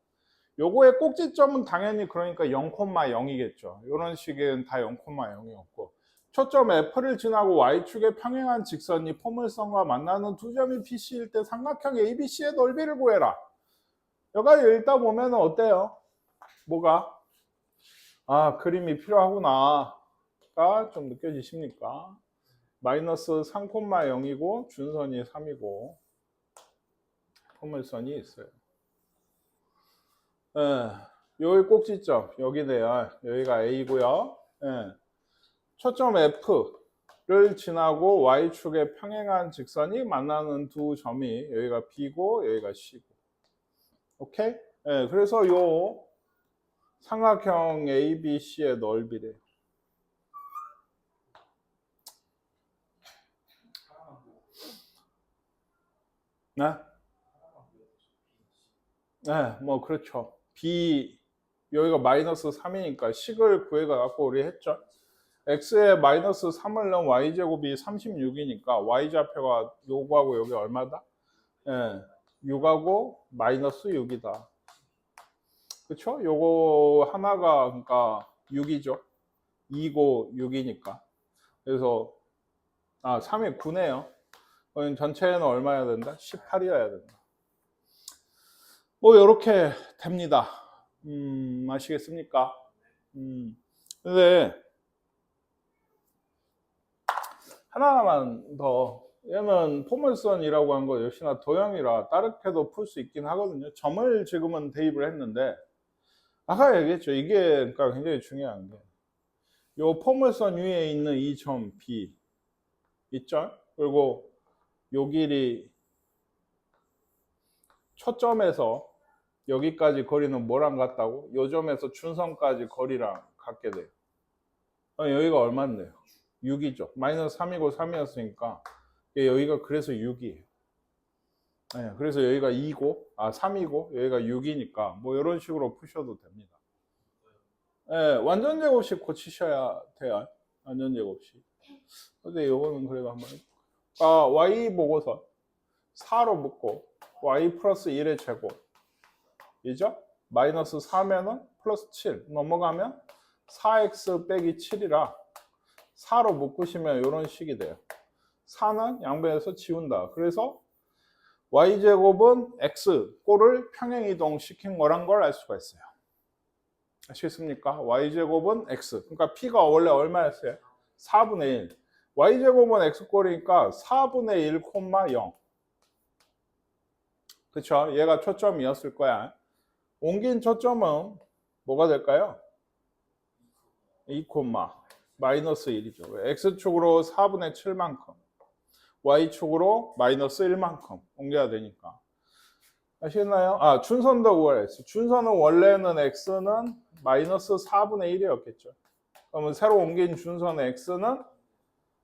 요거의 꼭지점은 당연히 그러니까 0,0이겠죠. 이런 식은 다 0,0이었고 초점 F를 지나고 Y축에 평행한 직선이 포물선과 만나는 두 점이 BC일 때 삼각형 ABC의 넓이를 구해라. 여기까지 읽다 보면 어때요? 뭐가? 아, 그림이 필요하구나가 좀 느껴지십니까? 마이너스 3,0이고 준선이 3이고 포물선이 있어요. 예, 여기 꼭지점 여기네요. 여기가 A고요. 예, 초점 F를 지나고 Y축에 평행한 직선이 만나는 두 점이 여기가 B고 여기가 C고. 오케이? 예, 그래서 요 삼각형 ABC의 넓이래요. 네? 네, 뭐 그렇죠. B 여기가 마이너스 3이니까 식을 구해갖고 우리 했죠. x에 마이너스 3을 넣은 y제곱이 36이니까 y좌표가 요거하고 여기 얼마다? 예, 6하고 마이너스 6이다. 그쵸? 요거 하나가 그러니까 6이죠. 2고 6이니까. 그래서 3이 9네요. 그럼 전체는 얼마여야 된다? 18이어야 된다. 뭐 이렇게 됩니다. 아시겠습니까? 근데 하나만 더, 얘는 포물선이라고 한 거 역시나 도형이라 다르게도 풀 수 있긴 하거든요. 점을 지금은 대입을 했는데 아까 얘기했죠. 이게 그러니까 굉장히 중요한 게 요 포물선 위에 있는 이 점 B 있죠? 그리고 요 길이 초점에서 여기까지 거리는 뭐랑 같다고? 요 점에서 준선까지 거리랑 같게 돼요. 여기가 얼마인데요? 6이죠. 마이너스 3이고 3이었으니까 여기가 그래서 6이에요. 네, 그래서 여기가 2고 3이고 여기가 6이니까 뭐 이런 식으로 푸셔도 됩니다. 네, 완전 제곱식 고치셔야 돼요. 완전 제곱식. 근데 이거는 그래도 한번 y 보고서 4로 묶고 y 플러스 1의 제곱 이죠? 마이너스 4면은 플러스 7 넘어가면 4x 빼기 7이라 4로 묶으시면 이런 식이 돼요. 4는 양변에서 지운다. 그래서 y제곱은 x 꼴을 평행이동 시킨 거란 걸 알 수가 있어요. 아시겠습니까? y제곱은 x. 그러니까 p가 원래 얼마였어요? 4분의 1. y제곱은 x꼴이니까 4분의 1, 0. 그쵸? 얘가 초점이었을 거야. 옮긴 초점은 뭐가 될까요? 2, 마이너스 1이죠. x축으로 4분의 7만큼, y축으로 마이너스 1만큼 옮겨야 되니까. 아시겠나요? 준선도 구하랬어. 준선은 원래는 x는 마이너스 4분의 1이었겠죠. 그러면 새로 옮긴 준선의 x는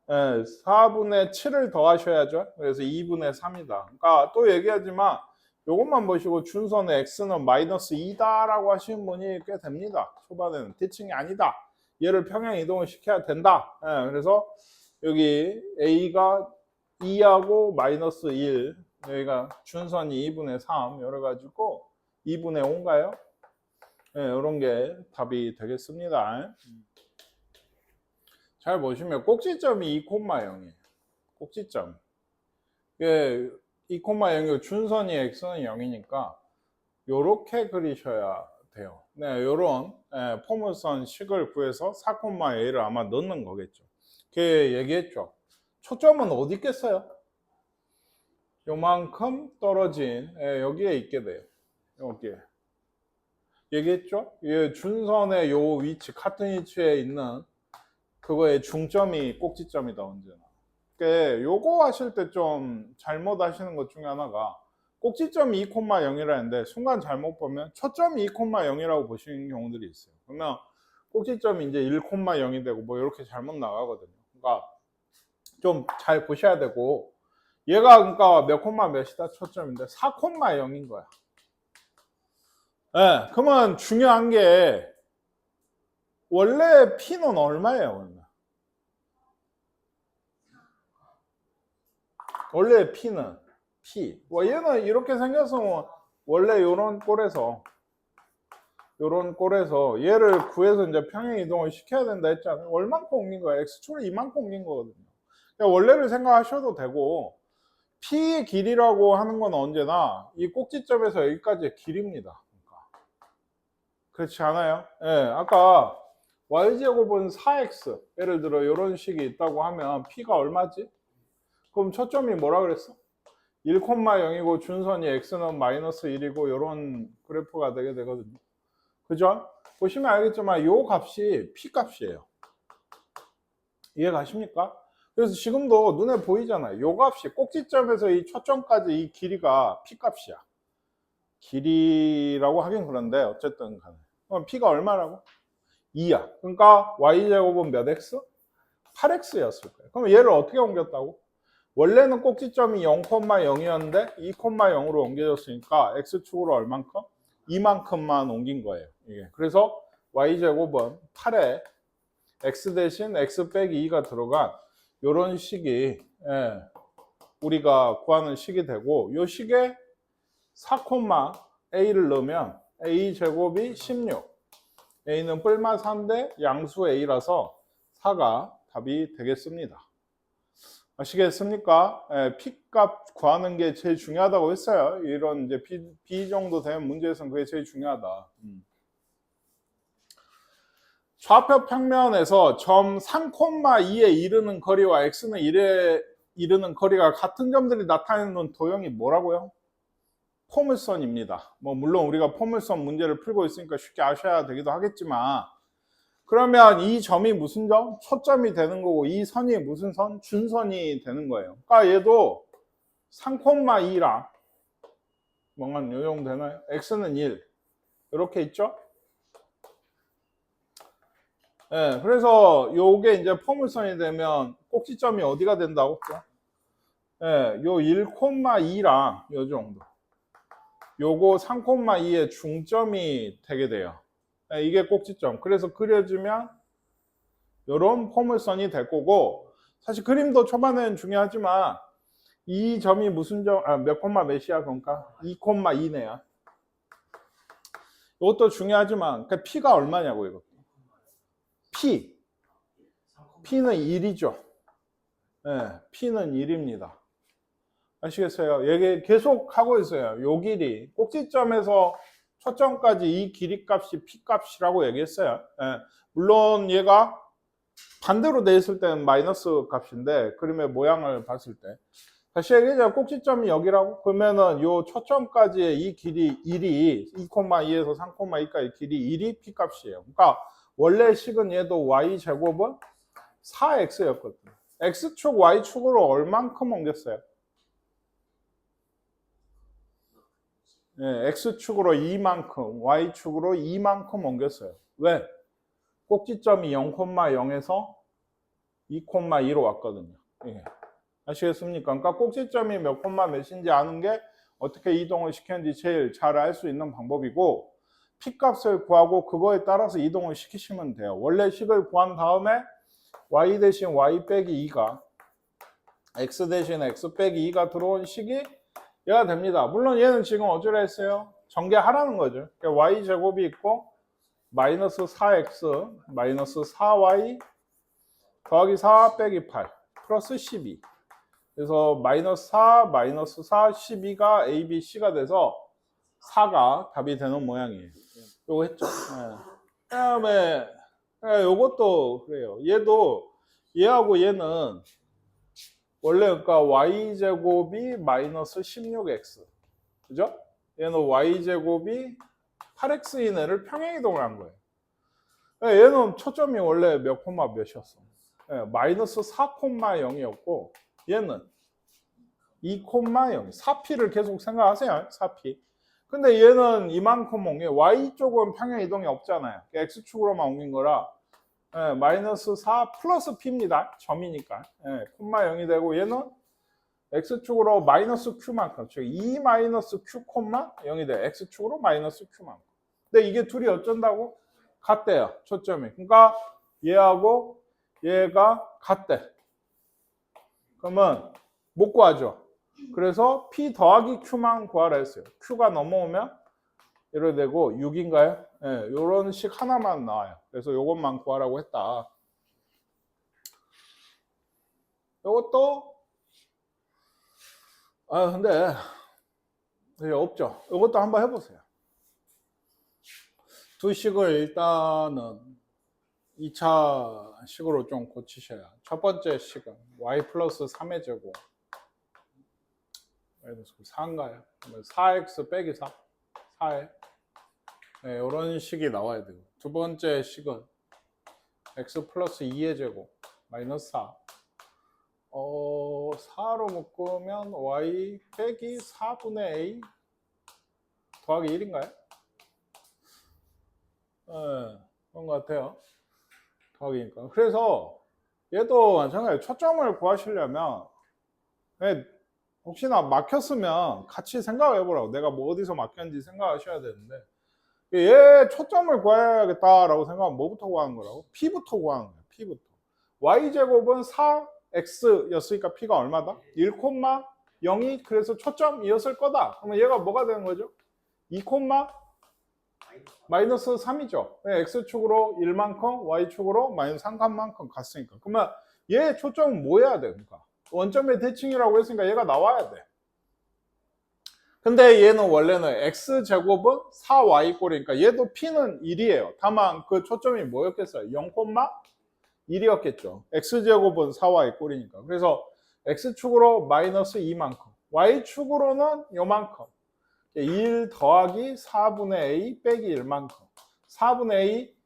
4분의 7을 더하셔야죠. 그래서 2분의 3이다. 그러니까 또 얘기하지만 이것만 보시고 준선의 x는 마이너스 2다라고 하시는 분이 꽤 됩니다. 초반에는 티칭이 아니다. 얘를 평행 이동을 시켜야 된다. 그래서 여기 a가 2하고 마이너스 1, 여기가 준선이 2분의 3 열어가지고 2분의 5인가요? 이런 게 답이 되겠습니다. 잘 보시면 꼭지점이 2,0이에요. 꼭지점. 2,0이 준선이 x는 0이니까 요렇게 그리셔야 돼요. 네, 요런 포물선 식을 구해서 4,a를 아마 넣는 거겠죠. 걔 얘기했죠. 초점은 어디 있겠어요? 요만큼 떨어진 여기에 있게 돼요. 여기에. 얘기했죠? 준선의 요 위치, 같은 위치에 있는 그거의 중점이 꼭지점이다, 언제나. 요거 하실 때 좀 잘못 하시는 것 중에 하나가 꼭지점이 2,0이라는데 순간 잘못 보면 초점이 2,0이라고 보시는 경우들이 있어요. 그러면 꼭지점이 이제 1,0이 되고 뭐 이렇게 잘못 나가거든요. 그러니까 좀 잘 보셔야 되고 얘가 그러니까 몇 콤마 몇이다 초점인데 4,0인 거야. 네, 그러면 중요한 게 원래 P는 얼마예요? 원래 P는 P. 얘는 이렇게 생겨서 원래 요런 꼴에서 얘를 구해서 이제 평행 이동을 시켜야 된다 했잖아요. 얼만큼 옮긴 거야? X축을 이만큼 옮긴 거거든요. 그러니까 원래를 생각하셔도 되고 P의 길이라고 하는 건 언제나 이 꼭지점에서 여기까지의 길입니다. 그렇지 않아요? 예, 아까 y제곱은 4x 예를 들어 이런 식이 있다고 하면 P가 얼마지? 그럼 초점이 뭐라 그랬어? 1,0이고 준선이 x는 마이너스 1이고 이런 그래프가 되게 되거든요. 그죠? 보시면 알겠지만 이 값이 P 값이에요. 이해 가십니까? 그래서 지금도 눈에 보이잖아요. 이 값이 꼭지점에서 이 초점까지 이 길이가 P 값이야. 길이라고 하긴 그런데 어쨌든 간에. 그럼 P가 얼마라고? 2야. 그러니까 y제곱은 몇 x? 8x였을 거예요. 그럼 얘를 어떻게 옮겼다고? 원래는 꼭지점이 0,0이었는데 2,0으로 옮겨졌으니까 x축으로 얼만큼? 이만큼만 옮긴 거예요. 이게. 그래서 y제곱은 8에 x 대신 x 빼기 2가 들어간 요런 식이 우리가 구하는 식이 되고, 요 식에 4, a를 넣으면 a 제곱이 16, a는 뿔마 4인데 양수 a라서 4가 답이 되겠습니다. 아시겠습니까? P값 구하는 게 제일 중요하다고 했어요. 이런 이제 B 정도 되는 문제에서는 그게 제일 중요하다. 좌표 평면에서 점 3,2에 이르는 거리와 x는 1에 이르는 거리가 같은 점들이 나타내는 도형이 뭐라고요? 포물선입니다. 뭐 물론 우리가 포물선 문제를 풀고 있으니까 쉽게 아셔야 되기도 하겠지만, 그러면 이 점이 무슨 점? 초점이 되는 거고, 이 선이 무슨 선? 준선이 되는 거예요. 그러니까 얘도 3,2랑 뭔가 요 정도 되나요? x는 1 이렇게 있죠? 그래서 요게 이제 포물선이 되면 꼭지점이 어디가 된다고? 요 1,2랑 요 정도, 요거 3,2의 중점이 되게 돼요. 이게 꼭지점. 그래서 그려주면 요런 포물선이 될 거고, 사실 그림도 초반에는 중요하지만 이 점이 무슨 점, 몇 콤마 몇이야 그러니까 2,2네요. 이것도 중요하지만 그러니까 P가 얼마냐고 이거. P는 1이죠. P는 1입니다. 아시겠어요? 얘기 계속 하고 있어요. 요 길이 꼭지점에서 초점까지 이 길이 값이 P 값이라고 얘기했어요. 물론 얘가 반대로 돼 있을 때는 마이너스 값인데, 그림의 모양을 봤을 때 다시 얘기하자. 꼭지점이 여기라고? 그러면은 요 초점까지의 이 길이 1이 2,2에서 3,2까지 길이 1이 P 값이에요. 그러니까 원래 식은 얘도 y 제곱은 4x였거든요. x축 y축으로 얼만큼 옮겼어요? x축으로 2만큼, y축으로 2만큼 옮겼어요. 왜? 꼭지점이 0,0에서 2,2로 왔거든요. 아시겠습니까? 그러니까 꼭지점이 몇 콤마 몇인지 아는 게 어떻게 이동을 시켰는지 제일 잘 알 수 있는 방법이고, P값을 구하고 그거에 따라서 이동을 시키시면 돼요. 원래 식을 구한 다음에 y 대신 y 빼기 2가 x 대신 x 빼기 2가 들어온 식이 얘가 됩니다. 물론 얘는 지금 어쩌라 했어요? 전개하라는 거죠. 그러니까 y 제곱이 있고 마이너스 4x 마이너스 4y 더하기 4 빼기 8 플러스 12. 그래서 마이너스 4 마이너스 4 12가 a, b, c가 돼서 4가 답이 되는 모양이에요. 요거 했죠. 그다음에 요것도 그래요. 얘도 얘하고 얘는 원래 그러니까 y제곱이 마이너스 16x, 그죠? 얘는 y제곱이 8x 이내를 평행이동을 한 거예요. 얘는 초점이 원래 몇 콤마 몇이었어? 마이너스 4,0이었고 얘는 2,0, 4p를 계속 생각하세요. 4p. 근데 얘는 이만큼 옮겨. y쪽은 평행이동이 없잖아요. x축으로만 옮긴 거라 마이너스 4 플러스 p입니다. 점이니까. 콤마 0이 되고 얘는 x축으로 마이너스 q만큼, 즉 2 마이너스 q 콤마 0이 돼. x축으로 마이너스 q만큼. 근데 이게 둘이 어쩐다고? 같대요. 초점이. 그러니까 얘하고 얘가 같대. 그러면 못 구하죠. 그래서 p 더하기 q만 구하라 했어요. q가 넘어오면 이렇게 되고 6인가요? 이런 식 하나만 나와요. 그래서 이것만 구하라고 했다. 이것도 근데 없죠. 이것도 한번 해보세요. 두 식을 일단은 2차 식으로 좀 고치셔야. 첫 번째 식은 y 플러스 3의 제곱 마이너스 4인가요? 4x 빼기 4 4에 이런 식이 나와야 돼요. 두 번째 식은 x 플러스 2의 제곱 마이너스 4 4로 묶으면 y 빼기 4분의 a 더하기 1인가요? 그런 것 같아요. 더하기니까. 그래서 얘도 마찬가지로 초점을 구하시려면 혹시나 막혔으면 같이 생각해 보라고. 내가 뭐 어디서 막혔는지 생각하셔야 되는데, 얘 초점을 구해야겠다라고 생각하면 뭐부터 구하는 거라고? P부터 구하는 거예요. P부터. Y제곱은 4X였으니까 P가 얼마다? 1,0이 그래서 초점이었을 거다. 그러면 얘가 뭐가 되는 거죠? 2, 마이너스 3이죠. X축으로 1만큼, Y축으로 마이너스 3칸만큼 갔으니까. 그러면 얘 초점은 뭐 해야 돼? 그러니까 원점의 대칭이라고 했으니까 얘가 나와야 돼. 근데 얘는 원래는 X제곱은 4Y꼴이니까 얘도 P는 1이에요. 다만 그 초점이 뭐였겠어요? 0,1이었겠죠. X제곱은 4Y꼴이니까. 그래서 X축으로 마이너스 2만큼, Y축으로는 요만큼. 1 더하기 4분의 A 빼기 1만큼. 4분의 A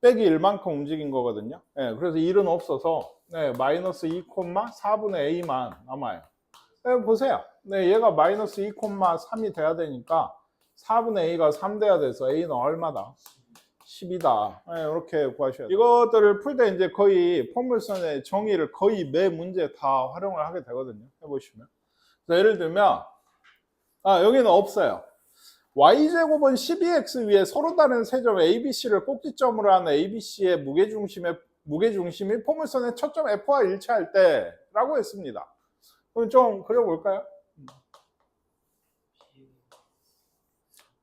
빼기 1만큼 움직인 거거든요. 네, 그래서 1은 없어서 네, 마이너스 2, 4분의 A만 남아요. 네, 보세요. 네, 얘가 마이너스 2,3이 돼야 되니까 4분의 A가 3 돼야 돼서 A는 얼마다? 10이다. 네, 이렇게 구하셔야 돼요. 이것들을 풀 때 이제 거의 포물선의 정의를 거의 매 문제에 다 활용을 하게 되거든요. 해보시면. 그래서 예를 들면 여기는 없어요. Y제곱은 12X 위에 서로 다른 세점 ABC를 꼭지점으로 하는 ABC의 무게중심이 포물선의 초점 F와 일치할 때 라고 했습니다. 그럼 좀 그려볼까요?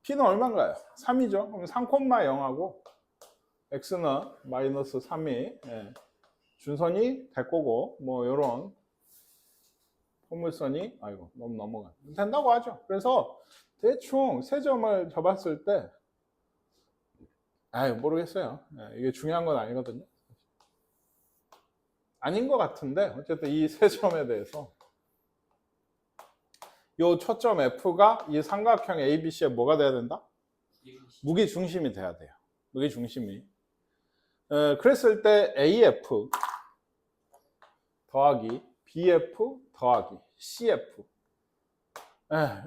P는 얼마인가요? 3이죠. 그럼 3,0하고 X는 마이너스 3이 준선이 될 거고 뭐 이런 포물선이 너무 넘어가 된다고 하죠. 그래서 대충 세 점을 접었을 때 모르겠어요. 이게 중요한 건 아니거든요. 아닌 것 같은데 어쨌든 이 세 점에 대해서 요 초점 F가 이 삼각형 ABC에 뭐가 돼야 된다? 무게중심이 돼야 돼요. 무게중심이. 그랬을 때 AF 더하기 BF 더하기 CF.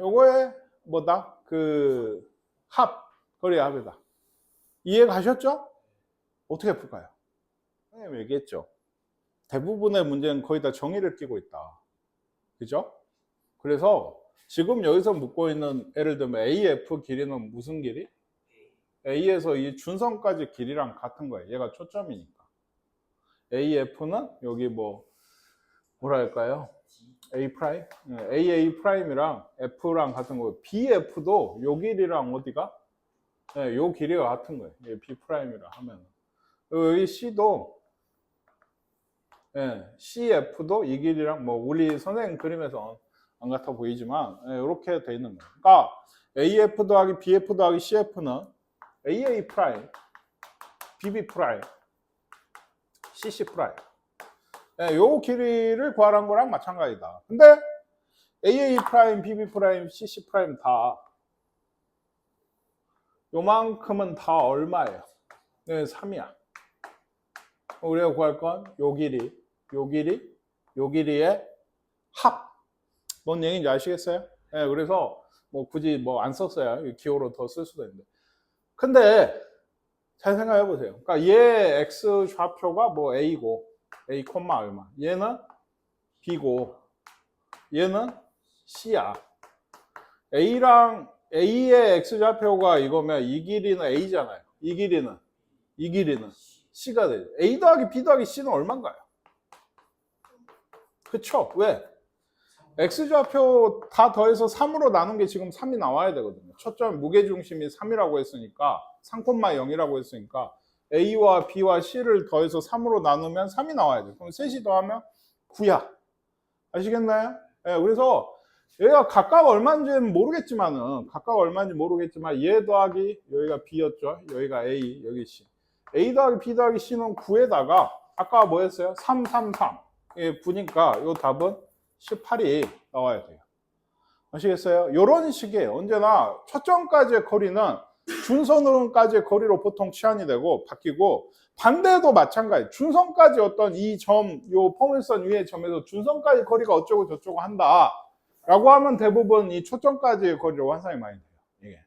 요거에 뭐다? 그 거리의 합이다. 이해 가셨죠? 어떻게 풀까요? 얘기했죠. 대부분의 문제는 거의 다 정의를 끼고 있다. 그죠? 그래서 지금 여기서 묻고 있는 예를 들면 AF 길이는 무슨 길이? A에서 이 준선까지 길이랑 같은 거예요. 얘가 초점이니까. AF는 여기 뭐랄까요? A 프라임? AA 프라임이랑 F랑 같은 거예요. BF도 요 길이랑 어디가? 요 길이가 같은 거예요. B 프라임이라 하면. 여기 C도 CF도 이 길이랑 우리 선생님 그림에서 안 같아 보이지만 이렇게 돼 있는 거예요. 그러니까 AF 더하기 BF 더하기 CF는 AA 프라임, BB 프라임, CC 프라임. 요 길이를 구하라는 거랑 마찬가지다. 근데 AA 프라임, BB 프라임, CC 프라임 다 요만큼은 다 얼마예요? 3이야. 우리가 구할 건 요 길이, 요 길이, 요 길이의 합. 뭔 얘기인지 아시겠어요? 그래서 굳이 안 썼어요. 기호로 더 쓸 수도 있는데. 근데 잘 생각해 보세요. 그러니까 얘 X 좌표가 A고, A, 얼마. 얘는 B고, 얘는 C야. A의 X 좌표가 이거면 이 길이는 A잖아요. 이 길이는 C가 되죠. A 더하기 B 더하기 C는 얼마인가요? 그쵸? 왜? X좌표 다 더해서 3으로 나눈 게 지금 3이 나와야 되거든요. 초점 무게중심이 3이라고 했으니까 3,0이라고 했으니까 A와 B와 C를 더해서 3으로 나누면 3이 나와야 돼요. 그럼 셋이 더하면 9야. 아시겠나요? 그래서 얘가 각각 얼마인지는 모르겠지만 얘 더하기 여기가 B였죠. 여기가 A, 여기 C. A 더하기 B 더하기 C는 9에다가 아까 뭐였어요? 3, 3, 3. 9니까 이 답은 18이 나와야 돼요. 아시겠어요? 이런 식의 언제나 초점까지의 거리는 준선으로까지의 거리로 보통 치환이 되고 바뀌고 반대도 마찬가지. 준선까지 어떤 이 점, 요 포물선 위의 점에서 준선까지 거리가 어쩌고 저쩌고 한다 라고 하면 대부분 이 초점까지의 거리로 환산이 많이 돼요. 이게.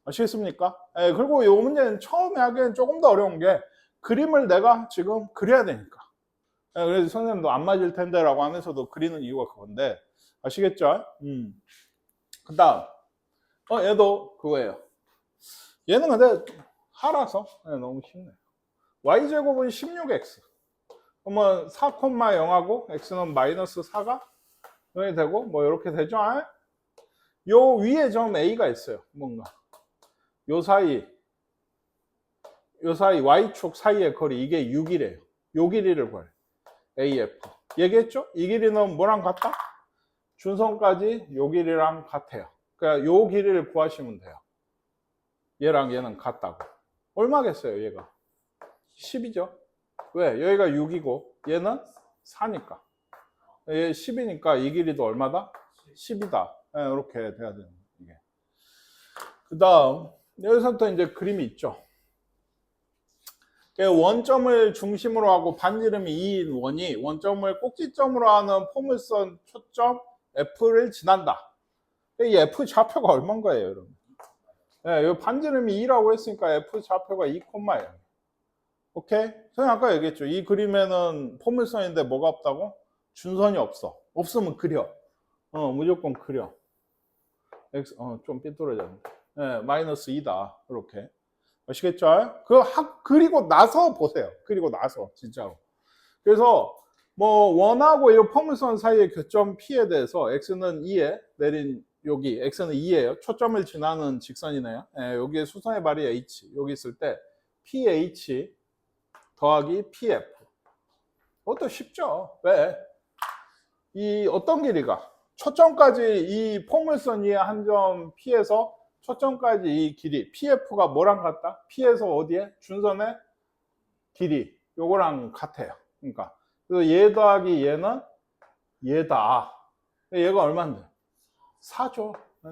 아시겠습니까? 그리고 이 문제는 처음에 하기엔 조금 더 어려운 게 그림을 내가 지금 그려야 되니까. 그래서 선생님도 안 맞을 텐데 라고 하면서도 그리는 이유가 그건데 아시겠죠? 그 다음 얘도 그거예요. 얘는 근데 하라서 너무 쉽네요. Y제곱은 16X 그러면 4,0하고 x는 마이너스 4가 여기 되고 뭐 이렇게 되죠. 요 위에 점 a가 있어요. 뭔가 요 사이 y축 사이의 거리 이게 6이래요. 요 길이를 구해요. AF. 얘기했죠? 이 길이는 뭐랑 같다? 준선까지 요 길이랑 같아요. 그러니까 요 길이를 구하시면 돼요. 얘랑 얘는 같다고. 얼마겠어요, 얘가? 10이죠? 왜? 여기가 6이고 얘는 4니까. 얘 10이니까 이 길이도 얼마다? 10이다. 네, 이렇게 돼야 되는 이게. 그 다음 여기서부터 이제 그림이 있죠. 원점을 중심으로 하고 반지름이 2인 원이 원점을 꼭지점으로 하는 포물선 초점 F를 지난다. 이 F 좌표가 얼마인 거예요, 여러분? 네, 이 반지름이 2라고 했으니까 F 좌표가 2,예요. 오케이? 저는 아까 얘기했죠. 이 그림에는 포물선인데 뭐가 없다고? 준선이 없어. 없으면 그려. 무조건 그려. X, 좀 삐뚤어졌네. 네, 마이너스 2다. 이렇게. 아시겠죠? 그리고 나서 보세요. 그리고 나서, 진짜로. 그래서, 뭐, 원하고 이 포물선 사이의 교점 P에 대해서 X는 2에 내린 여기, X는 2예요. 초점을 지나는 직선이네요. 예, 여기에 수선의 발이 H. 여기 있을 때, PH 더하기 PF. 그것도 쉽죠. 왜? 이 어떤 길이가? 초점까지 이 포물선 위에 한 점 P에서 초점까지 이 길이 PF가 뭐랑 같다? P에서 어디에? 준선의 길이 요거랑 같아요. 그러니까 그래서 얘 더하기 얘는 얘다. 얘가 얼마인데? 4죠. 네.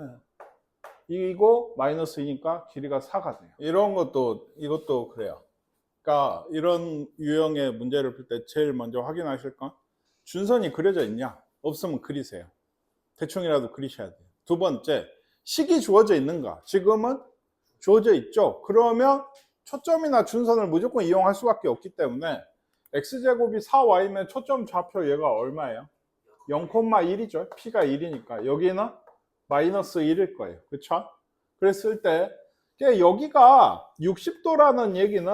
이거 마이너스 2니까 길이가 4가 돼요. 이런 것도 이것도 그래요. 그러니까 이런 유형의 문제를 풀 때 제일 먼저 확인하실 건 준선이 그려져 있냐? 없으면 그리세요. 대충이라도 그리셔야 돼요. 두 번째, 식이 주어져 있는가? 지금은 주어져 있죠. 그러면 초점이나 준선을 무조건 이용할 수밖에 없기 때문에 x제곱이 4y면 초점 좌표 얘가 얼마예요? 0,1이죠. p가 1이니까 여기는 마이너스 1일 거예요. 그쵸? 그랬을 때 여기가 60도라는 얘기는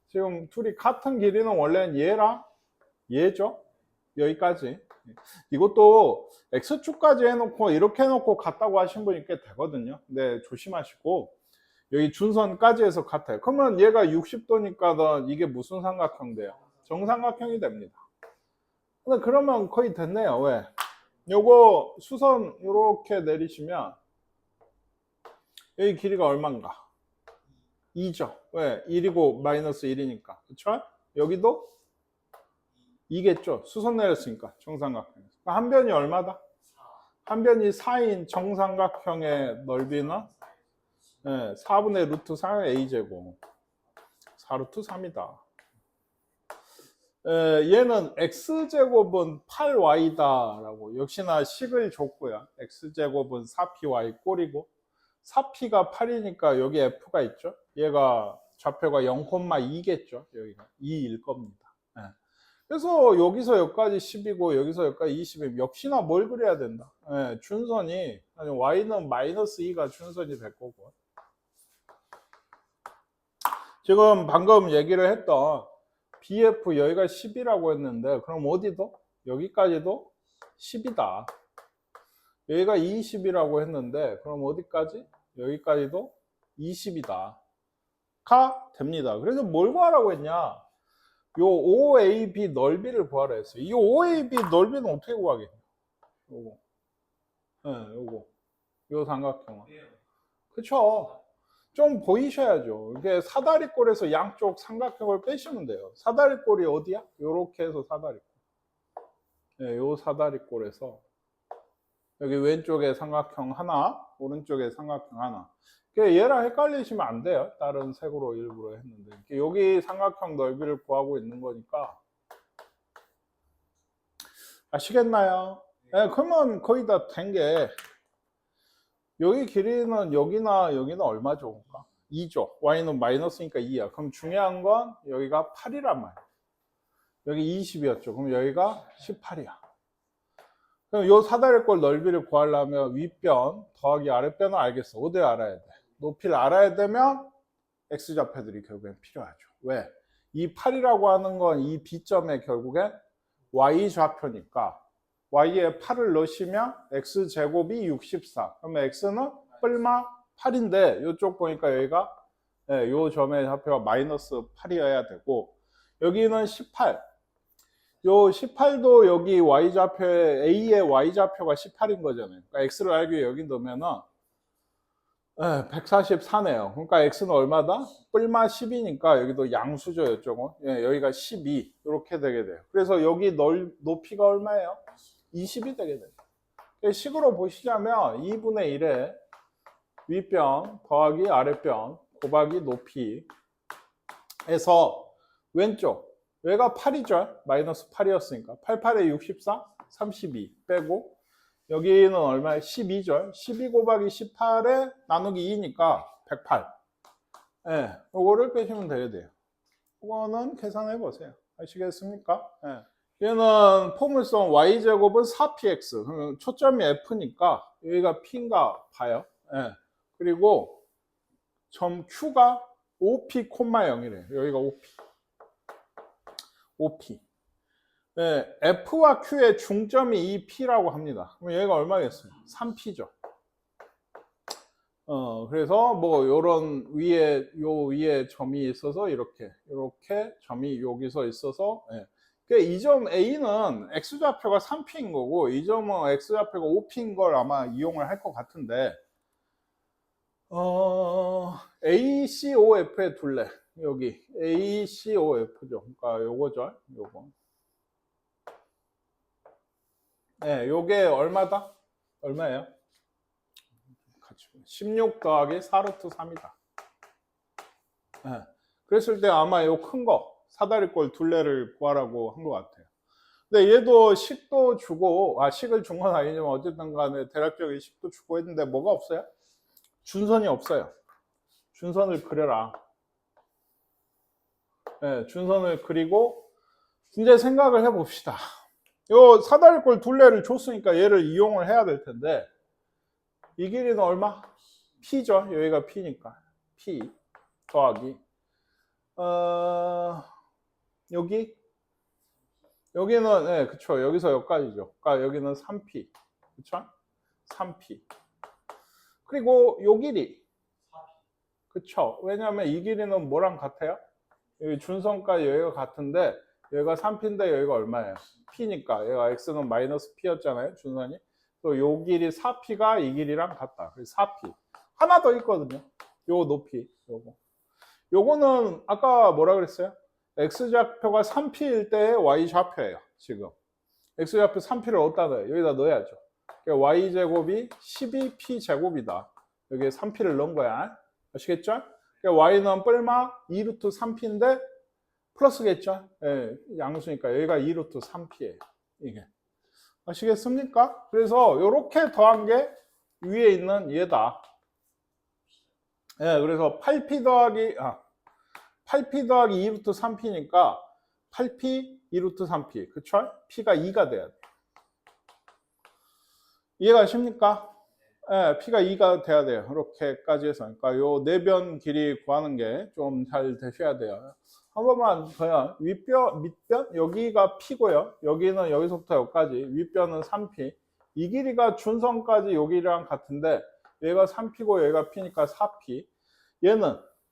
지금 둘이 같은 길이는 원래는 얘랑 얘죠. 여기까지. 이것도 x축까지 해놓고 이렇게 해놓고 같다고 하신 분이 꽤 되거든요. 근데 조심하시고 여기 준선까지 해서 같아요. 그러면 얘가 60도니까 이게 무슨 삼각형 돼요? 정삼각형이 됩니다. 근데 그러면 거의 됐네요. 왜? 요거 수선 이렇게 내리시면 여기 길이가 얼마인가? 2죠. 왜? 1이고 마이너스 1이니까. 그쵸? 여기도 2겠죠. 수선 내렸으니까 정삼각형. 한 변이 얼마다? 한 변이 4인 정삼각형의 넓이는 4분의 루트 4 a제곱 4루트 3이다. 얘는 x제곱은 8y다 라고 역시나 식을 줬고요. x제곱은 4py 꼴이고 4p가 8이니까 여기 f가 있죠. 얘가 좌표가 0,2겠죠. 여기가 2일 겁니다. 그래서 여기서 여기까지 10이고 여기서 여기까지 20이면 역시나 뭘 그려야 된다. 준선이 y는 마이너스 2가 준선이 될 거고 지금 방금 얘기를 했던 BF 여기가 10이라고 했는데 그럼 어디도? 여기까지도 10이다. 여기가 20이라고 했는데 그럼 어디까지? 여기까지도 20이다. 가 됩니다. 그래서 뭘 구하라고 했냐? 요 OAB 넓이를 구하라 했어요. 이 OAB 넓이는 어떻게 구하겠냐? 요거. 요거. 요 삼각형은. 그쵸? 좀 보이셔야죠. 이게 사다리꼴에서 양쪽 삼각형을 빼시면 돼요. 사다리꼴이 어디야? 요렇게 해서 사다리꼴. 요 사다리꼴에서 여기 왼쪽에 삼각형 하나, 오른쪽에 삼각형 하나. 얘랑 헷갈리시면 안 돼요. 다른 색으로 일부러 했는데. 여기 삼각형 넓이를 구하고 있는 거니까. 아시겠나요? 그러면 거의 다 된 게 여기 길이는 여기나 여기는 얼마 좋을까? 2죠. y는 마이너스니까 2야. 그럼 중요한 건 여기가 8이란 말이야. 여기 20이었죠. 그럼 여기가 18이야. 그럼 요 사다리꼴 넓이를 구하려면 윗변 더하기 아랫변을 알겠어. 어디를 알아야 돼? 높이를 알아야 되면 x좌표들이 결국엔 필요하죠. 왜? 이 8이라고 하는 건 이 B점에 결국에 Y 좌표니까 Y에 8을 넣으시면 X제곱이 64. 그러면 X는 뿔마 8인데 이쪽 보니까 여기가 요 점의 좌표가 마이너스 8이어야 되고 여기는 18. 요 18도 여기 Y좌표에 A의 Y좌표가 18인 거잖아요. 그러니까 X를 알기 위해 여기 넣으면은 144네요. 그러니까 X는 얼마다? 뿔마 10이니까 여기도 양수죠, 이쪽은. 여기가 12. 이렇게 되게 돼요. 그래서 여기 높이가 얼마예요? 20이 되게 돼요. 식으로 보시자면 2분의 1에 윗변 더하기 아랫변 곱하기 높이에서 왼쪽 여기가 8이죠. 마이너스 8이었으니까 88에 64, 32 빼고 여기는 얼마에 12죠. 12 곱하기 18에 나누기 2니까 108. 요거를 빼시면 되게 돼요. 이거는 계산해 보세요. 아시겠습니까? 얘는 포물선 y제곱은 4px. 그러면 초점이 f니까 여기가 p인가 봐요. 그리고 점 q가 5p, 0이래요. 여기가 5p. F와 Q의 중점이 이 P라고 합니다. 그럼 얘가 얼마겠어요? 3P죠. 그래서 뭐 요런 요 위에 점이 있어서 이렇게 점이 여기서 있어서 그러니까 이 점 A는 X좌표가 3P인 거고 이 점은 X좌표가 5P인 걸 아마 이용을 할 것 같은데 ACOF의 둘레 여기 ACOF죠. 그러니까 요거죠. 요거. 요게 얼마다? 얼마예요? 16 더하기 4루트 3이다. 그랬을 때 아마 요 큰 거, 사다리꼴 둘레를 구하라고 한 것 같아요. 근데 얘도 식도 주고, 식을 준 건 아니지만 어쨌든 간에 대략적인 식도 주고 했는데 뭐가 없어요? 준선이 없어요. 준선을 그려라. 준선을 그리고 이제 생각을 해봅시다. 요 사다리꼴 둘레를 줬으니까 얘를 이용을 해야 될 텐데 이 길이는 얼마? P죠. 여기가 P니까 P 더하기 여기는 그쵸. 여기서 여기까지죠. 그러니까 여기는 3P 그쵸? 3P 그리고 요 길이 그쵸. 왜냐하면 이 길이는 뭐랑 같아요? 여기 준선까지 여기가 같은데 여기가 3P인데 여기가 얼마예요? P니까 얘가 X는 마이너스 P였잖아요. 준선이. 또 요 길이 4P가 이 길이랑 같다. 그래서 4P. 하나 더 있거든요. 요 높이. 요거는 아까 뭐라 그랬어요? X좌표가 3P일 때의 Y좌표예요. 지금. X좌표 3P를 어디다 넣어요? 여기다 넣어야죠. 그러니까 Y제곱이 12P제곱이다. 여기에 3P를 넣은 거야. 아시겠죠? 그러니까 Y는 뿔마 2루트 3P인데 플러스겠죠? 양수니까 여기가 2루트 3P예요. 이게. 아시겠습니까? 그래서 이렇게 더한 게 위에 있는 얘다. 그래서 8P 더하기 2루트 3P니까 8P 2루트 3P. 그쵸? P가 2가 돼야 돼. 이해가십니까? P가 2가 돼야 돼요. 이렇게까지 해서. 그러니까 요 내변 길이 구하는 게 좀 잘 되셔야 돼요. 한 번만 그냥 윗변, 밑변 여기가 P고요. 여기는 여기서부터 여기까지 윗변은 3P. 이 길이가 준선까지 여기랑 같은데 얘가 3P고 얘가 P니까 4P.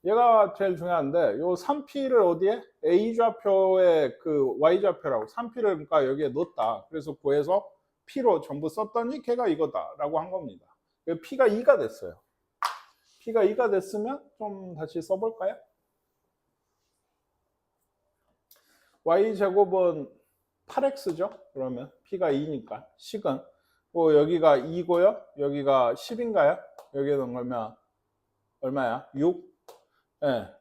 얘가 제일 중요한데 요 3P를 어디에? A좌표에 그 Y좌표라고 3P를 그러니까 여기에 넣었다. 그래서 구해서 P로 전부 썼더니 걔가 이거다라고 한 겁니다. P가 2가 됐어요. P가 2가 됐으면 좀 다시 써볼까요? Y제곱은 8X죠? 그러면 P가 2니까 식은 여기가 2고요. 여기가 10인가요? 여기는 그러면 얼마야? 6?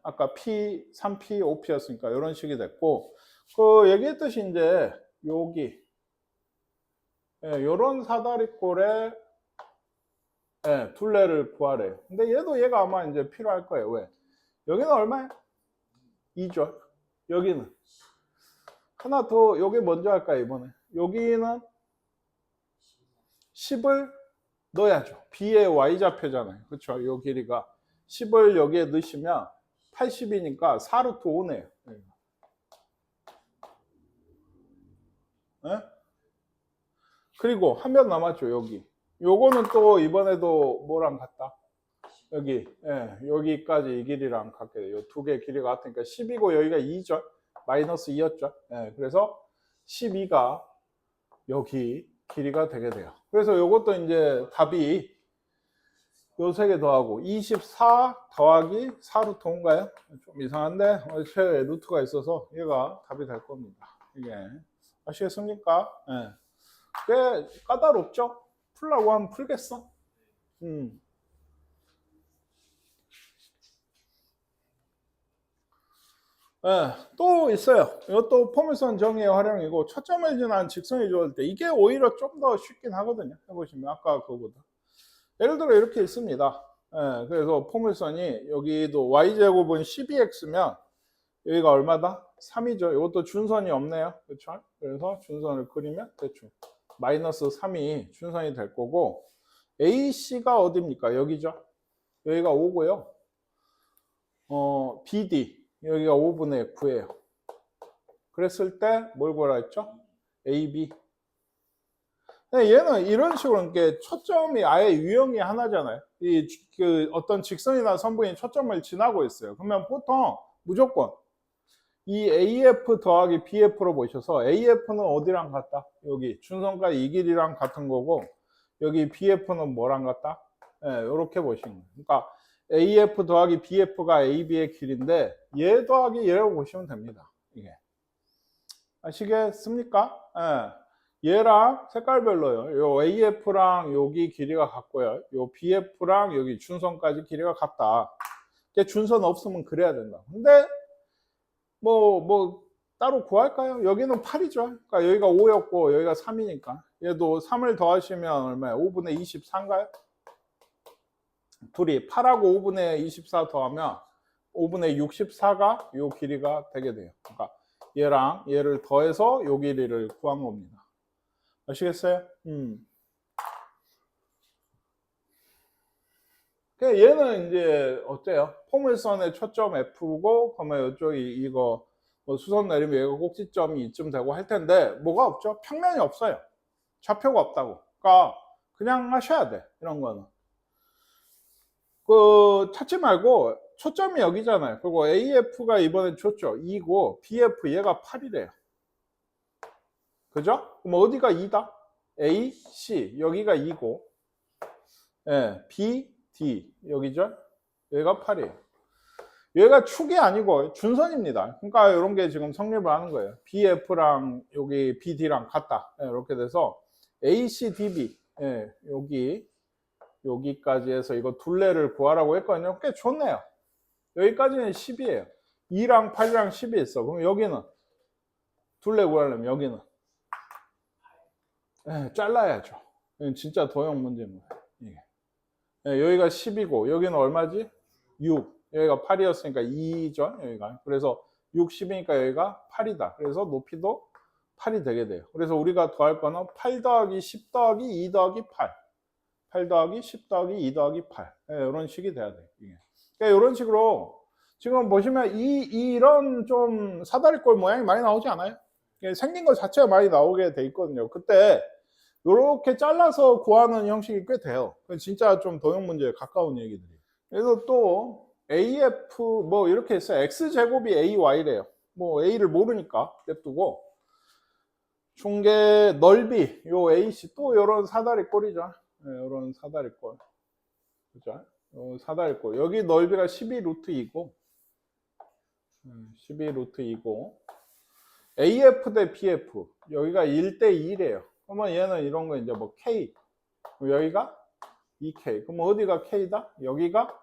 아까 P, 3P, 5P였으니까 이런 식이 됐고 그 얘기했듯이 이제 여기 요런 사다리꼴에 둘레를 구하래요. 근데 얘가 아마 이제 필요할 거예요. 왜? 여기는 얼마야? 2죠. 여기는 하나 더 여기 먼저 할까요? 이번에 여기는 10을 넣어야죠. B의 Y좌표잖아요. 그렇죠? 요 길이가 10을 여기에 넣으시면 80이니까 4루트 5네요. 예? 그리고 한 변 남았죠, 여기. 요거는 또 이번에도 뭐랑 같다? 여기, 예, 여기까지 이 길이랑 같게 돼요. 요 두 개 길이가 같으니까 10이고 여기가 2죠. 마이너스 2였죠. 예, 그래서 12가 여기 길이가 되게 돼요. 그래서 요것도 이제 답이 요 세 개 더하고 24 더하기 4루트 5인가요? 좀 이상한데 최 루트가 있어서 얘가 답이 될 겁니다. 이게 아시겠습니까? 예. 꽤 까다롭죠? 풀라고 하면 풀겠어? 예, 또 있어요. 이것도 포물선 정의의 활용이고 초점을 지난 직선이 좋을 때 이게 오히려 좀 더 쉽긴 하거든요. 해보시면 아까 그거보다. 예를 들어 이렇게 있습니다. 예, 그래서 포물선이 여기도 y제곱은 12x면 여기가 얼마다? 3이죠. 이것도 준선이 없네요. 그렇죠? 그래서 준선을 그리면 대충 마이너스 3이 준선이 될 거고 AC가 어디입니까? 여기죠. 여기가 5고요. BD 여기가 5분의 9예요. 그랬을 때 뭘 구하라 했죠? AB. 얘는 이런 식으로 이렇게 초점이 아예 유형이 하나잖아요. 그 어떤 직선이나 선분이 초점을 지나고 있어요. 그러면 보통 무조건 이 AF 더하기 BF로 보셔서 AF는 어디랑 같다? 여기 준선과 이 길이랑 같은 거고 여기 BF는 뭐랑 같다? 이렇게 보시면 거예요. 그러니까 AF 더하기 BF가 AB의 길인데 얘 더하기 얘라고 보시면 됩니다. 이게 아시겠습니까? 얘랑 색깔별로요. 요 AF랑 여기 길이가 같고요. 요 BF랑 여기 준선까지 길이가 같다. 준선 없으면 그래야 된다. 근데 뭐 따로 구할까요? 여기는 8이죠. 그러니까 여기가 5였고 여기가 3이니까 얘도 3을 더하시면 얼마예요? 5분의 24인가요? 둘이 8하고 5분의 24 더하면 5분의 64가 요 길이가 되게 돼요. 그러니까 얘랑 얘를 더해서 요 길이를 구한 겁니다. 아시겠어요? 얘는 이제 어때요? 포물선의 초점 F고 그러면 이쪽이 이거 뭐 수선 내리면 얘가 꼭지점이 이쯤 되고 할 텐데 뭐가 없죠? 평면이 없어요. 좌표가 없다고. 그러니까 그냥 하셔야 돼. 이런 거는. 찾지 말고 초점이 여기잖아요. 그리고 AF가 이번에 줬죠. 2고 BF 얘가 8이래요. 그죠? 그럼 어디가 2다? A, C 여기가 2고 B, D 여기죠? 여기가 8이에요. 얘가 축이 아니고 준선입니다. 그러니까 이런 게 지금 성립을 하는 거예요. BF랑 여기 BD랑 같다. 이렇게 돼서 AC, DB 여기까지 해서 이거 둘레를 구하라고 했거든요. 꽤 좋네요. 여기까지는 10이에요. 2랑 8이랑 10이 있어. 그럼 여기는 둘레 구하려면 여기는 잘라야죠. 진짜 도형 문제인 거예요. 여기가 10이고 여기는 얼마지? 6. 여기가 8이었으니까 2죠. 여기가. 그래서 6, 10이니까 여기가 8이다. 그래서 높이도 8이 되게 돼요. 그래서 우리가 더할 거는 8 더하기 10 더하기 2 더하기 8. 8 더하기 10 더하기 2 더하기 8. 이런 식이 돼야 돼요. 그러니까 이런 식으로 지금 보시면 이런 좀 사다리꼴 모양이 많이 나오지 않아요? 생긴 것 자체가 많이 나오게 돼 있거든요. 그때 이렇게 잘라서 구하는 형식이 꽤 돼요. 진짜 좀 도형 문제에 가까운 얘기들이. 그래서 또 AF 뭐 이렇게 있어요. X제곱이 AY래요. 뭐 A를 모르니까 냅두고 중계 넓이 요 AC 또 이런 사다리꼴이죠. 이런 사다리꼴. 그죠? 사다리꼴. 여기 넓이가 12루트 2고 12루트 2고 AF 대 BF 여기가 1대 2래요. 그러면 얘는 이런 거 이제 뭐 K 여기가 2K 그럼 어디가 K다? 여기가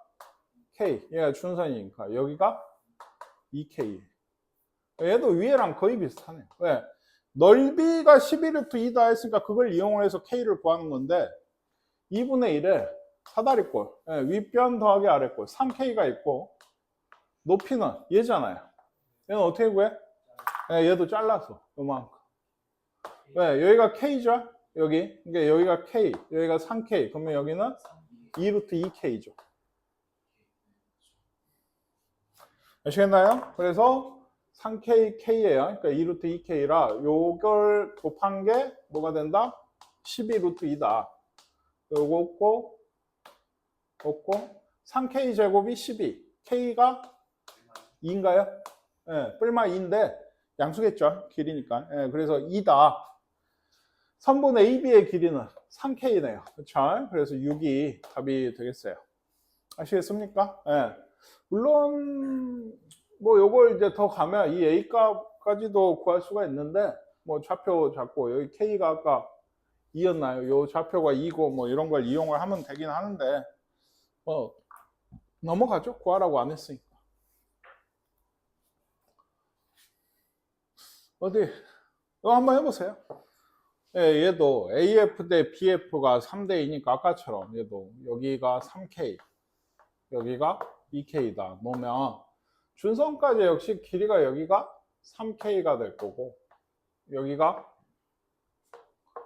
K 얘가 준선이니까 여기가 2K 얘도 위에랑 거의 비슷하네. 왜? 넓이가 11루트 2다 했으니까 그걸 이용을 해서 K를 구하는 건데 2분의 1에 사다리꼴 윗변 더하기 아랫꼴 3K가 있고 높이는 얘잖아요. 얘는 어떻게 구해? 얘도 잘라서 요만큼. 왜? 여기가 K죠? 여기. 그러니까 여기가 K, 여기가 3K. 그러면 여기는 2루트 2K죠. 아시겠나요? 그래서 3k, k예요. 그러니까 2 루트 2k라 요걸 곱한 게 뭐가 된다? 12 루트 2다. 요거 없고 3k 제곱이 12. k가 2인가요? 예, 뿔마 2인데 양수겠죠. 길이니까. 예, 그래서 2다. 선분 AB의 길이는 3k네요. 그렇죠? 그래서 6이 답이 되겠어요. 아시겠습니까? 예. 물론 뭐 요걸 이제 더 가면 이 A 값까지도 구할 수가 있는데 뭐 좌표 잡고 여기 K가 아까 2였나요? 요 좌표가 2고 뭐 이런 걸 이용을 하면 되긴 하는데 뭐 넘어가죠. 구하라고 안 했으니까. 어디 이거 한번 해보세요. 예, 얘도 AF 대 BF가 3대 2니까 아까처럼 얘도 여기가 3K 여기가 2K다 놓으면 준선까지 역시 길이가 여기가 3K가 될 거고 여기가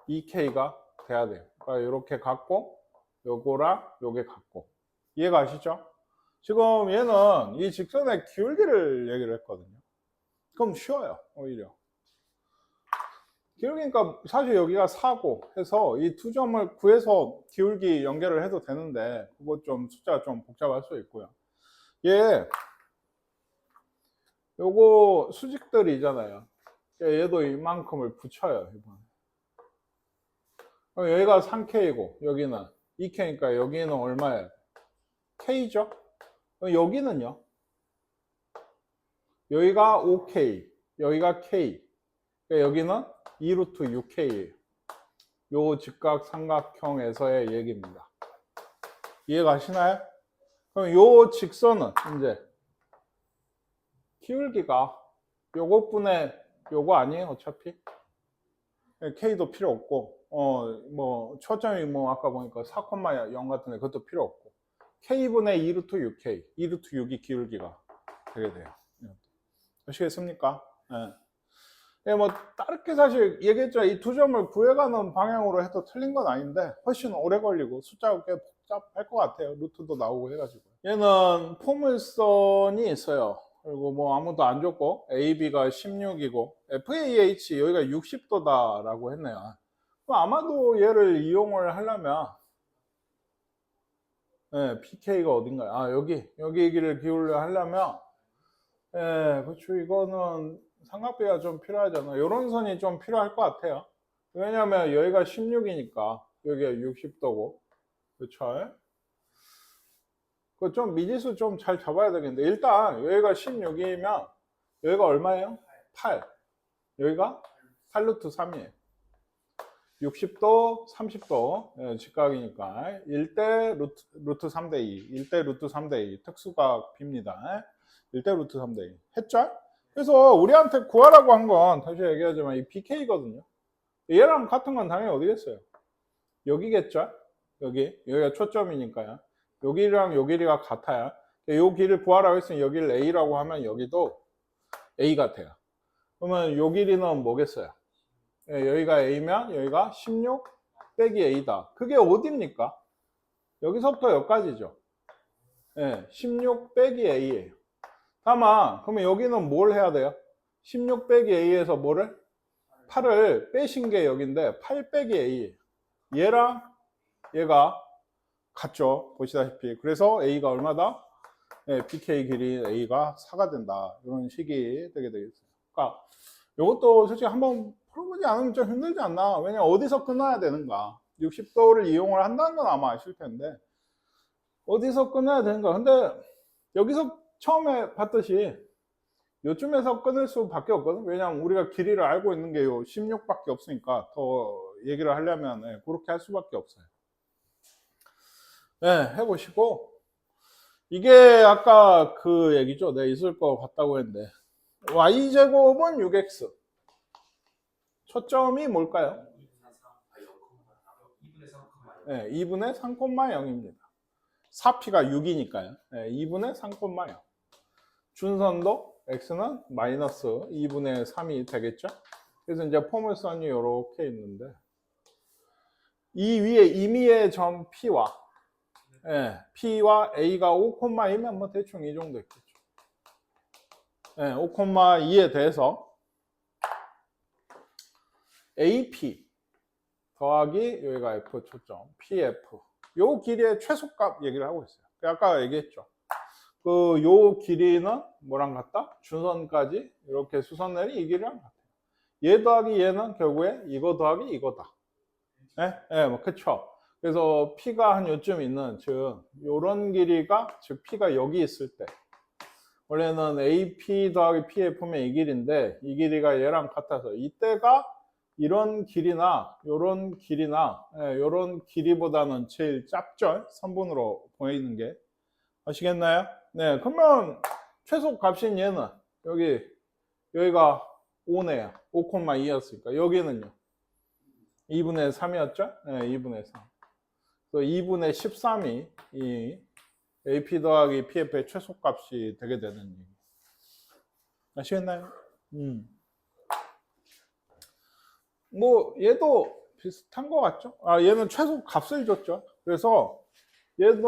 2K가 돼야 돼요. 그러니까 이렇게 갖고 요거랑 요게 같고 이해가 가시죠? 지금 얘는 이 직선의 기울기를 얘기를 했거든요. 그럼 쉬워요. 오히려 기울기니까 사실 여기가 4고 해서 이 두 점을 구해서 기울기 연결을 해도 되는데 그거 좀 숫자가 좀 복잡할 수 있고요. 얘 요거 수직들이잖아요. 얘도 이만큼을 붙여요. 이번에 여기가 3K고 여기는 2K니까 여기는 얼마예요? K죠? 여기는요? 여기가 5K 여기가 K 여기는 2루트 6K예요. 요 직각 삼각형에서의 얘기입니다. 이해 가시나요? 그럼 요 직선은 이제 기울기가 요것분의 요거 아니에요 어차피? K도 필요 없고 뭐 초점이 뭐 아까 보니까 4,0 같은데 그것도 필요 없고 K분의 2루트 6K 2루트 6이 기울기가 되게 돼요. 아시겠습니까? 네. 예, 뭐 다르게 사실 얘기했죠. 이 두 점을 구해가는 방향으로 해도 틀린 건 아닌데 훨씬 오래 걸리고 숫자가 꽤 복잡할 것 같아요. 루트도 나오고 해가지고. 얘는 포물선이 있어요. 그리고 뭐 아무도 안 줬고 AB가 16이고 FAH 여기가 60도다 라고 했네요. 아마도 얘를 이용을 하려면 PK가 어딘가요? 아 여기 길을 기울여 하려면 그렇죠. 이거는 삼각비가 좀 필요하잖아요. 이런 선이 좀 필요할 것 같아요. 왜냐하면 여기가 16이니까 여기가 60도고 그렇죠? 그 좀 미지수 좀 잘 잡아야 되겠는데 일단 여기가 16이면 여기가 얼마예요? 8 여기가 8루트 3이에요 60도 30도 직각이니까 1대 루트 3대 2 1대 루트 3대 2 특수각 빕니다 1대 루트 3대 2 했죠? 그래서 우리한테 구하라고 한 건 다시 얘기하지만 이 BK거든요. 얘랑 같은 건 당연히 어디겠어요? 여기겠죠? 여기가 초점이니까요. 여기랑 요 길이가 같아요. 요 길을 구하라고 했으니 여기를 A라고 하면 여기도 A 같아요. 그러면 요 길이는 뭐겠어요? 여기가 A면 여기가 16 빼기 A다. 그게 어디입니까? 여기서부터 여기까지죠. 16 빼기 A예요. 다만 그러면 여기는 뭘 해야 돼요? 16 빼기 A에서 뭐를? 8을 빼신 게 여기인데 8 빼기 A예요. 얘랑 얘가 같죠. 보시다시피. 그래서 A가 얼마다? BK 길이 A가 4가 된다. 이런 식이 되게 되겠어요. 그러니까 이것도 솔직히 한번 풀어보지 않으면 좀 힘들지 않나? 왜냐면 어디서 끊어야 되는가? 60도를 이용을 한다는 건 아마 아실 텐데 어디서 끊어야 되는가? 근데 여기서 처음에 봤듯이 요쯤에서 끊을 수밖에 없거든. 왜냐하면 우리가 길이를 알고 있는 게 요 16밖에 없으니까 더 얘기를 하려면 그렇게 할 수밖에 없어요. 해보시고 이게 아까 그 얘기죠. 내가 있을 거 같다고 했는데 y제곱은 6x 초점이 뭘까요? 2분의 3,0입니다. 4p가 6이니까요. 2분의 3,0. 준선도 x는 마이너스 2분의 3이 되겠죠. 그래서 이제 포물선이 이렇게 있는데 이 위에 임의의 점 P와 P와 A가 5,2면 뭐 대충 이 정도 있겠죠. 5,2에 대해서 AP 더하기 여기가 F 초점 PF 요 길이의 최소값 얘기를 하고 있어요. 아까 얘기했죠. 요 길이는 뭐랑 같다? 준선까지 이렇게 수선넬이 이 길이랑 같아요. 얘 더하기 얘는 결국에 이거 더하기 이거다. 뭐 그쵸. 그래서 P가 한 요쯤 있는 즉 요런 길이가 즉 P가 여기 있을 때 원래는 AP 더하기 PF면 이 길인데 이 길이가 얘랑 같아서 이때가 이런 길이나 요런 길이나 요런 길이보다는 제일 짧죠. 3분으로 보이는 게 아시겠나요? 네, 그러면 최소 값인 얘는 여기가 5네요. 5,2였으니까 여기는요 2분의 3이었죠? 네, 2분의 3. 그래서 2분의 13이 이 AP 더하기 PF의 최소값이 되게 되는 얘기. 아시겠나요? 뭐 얘도 비슷한 것 같죠? 얘는 최소값을 줬죠. 그래서 얘는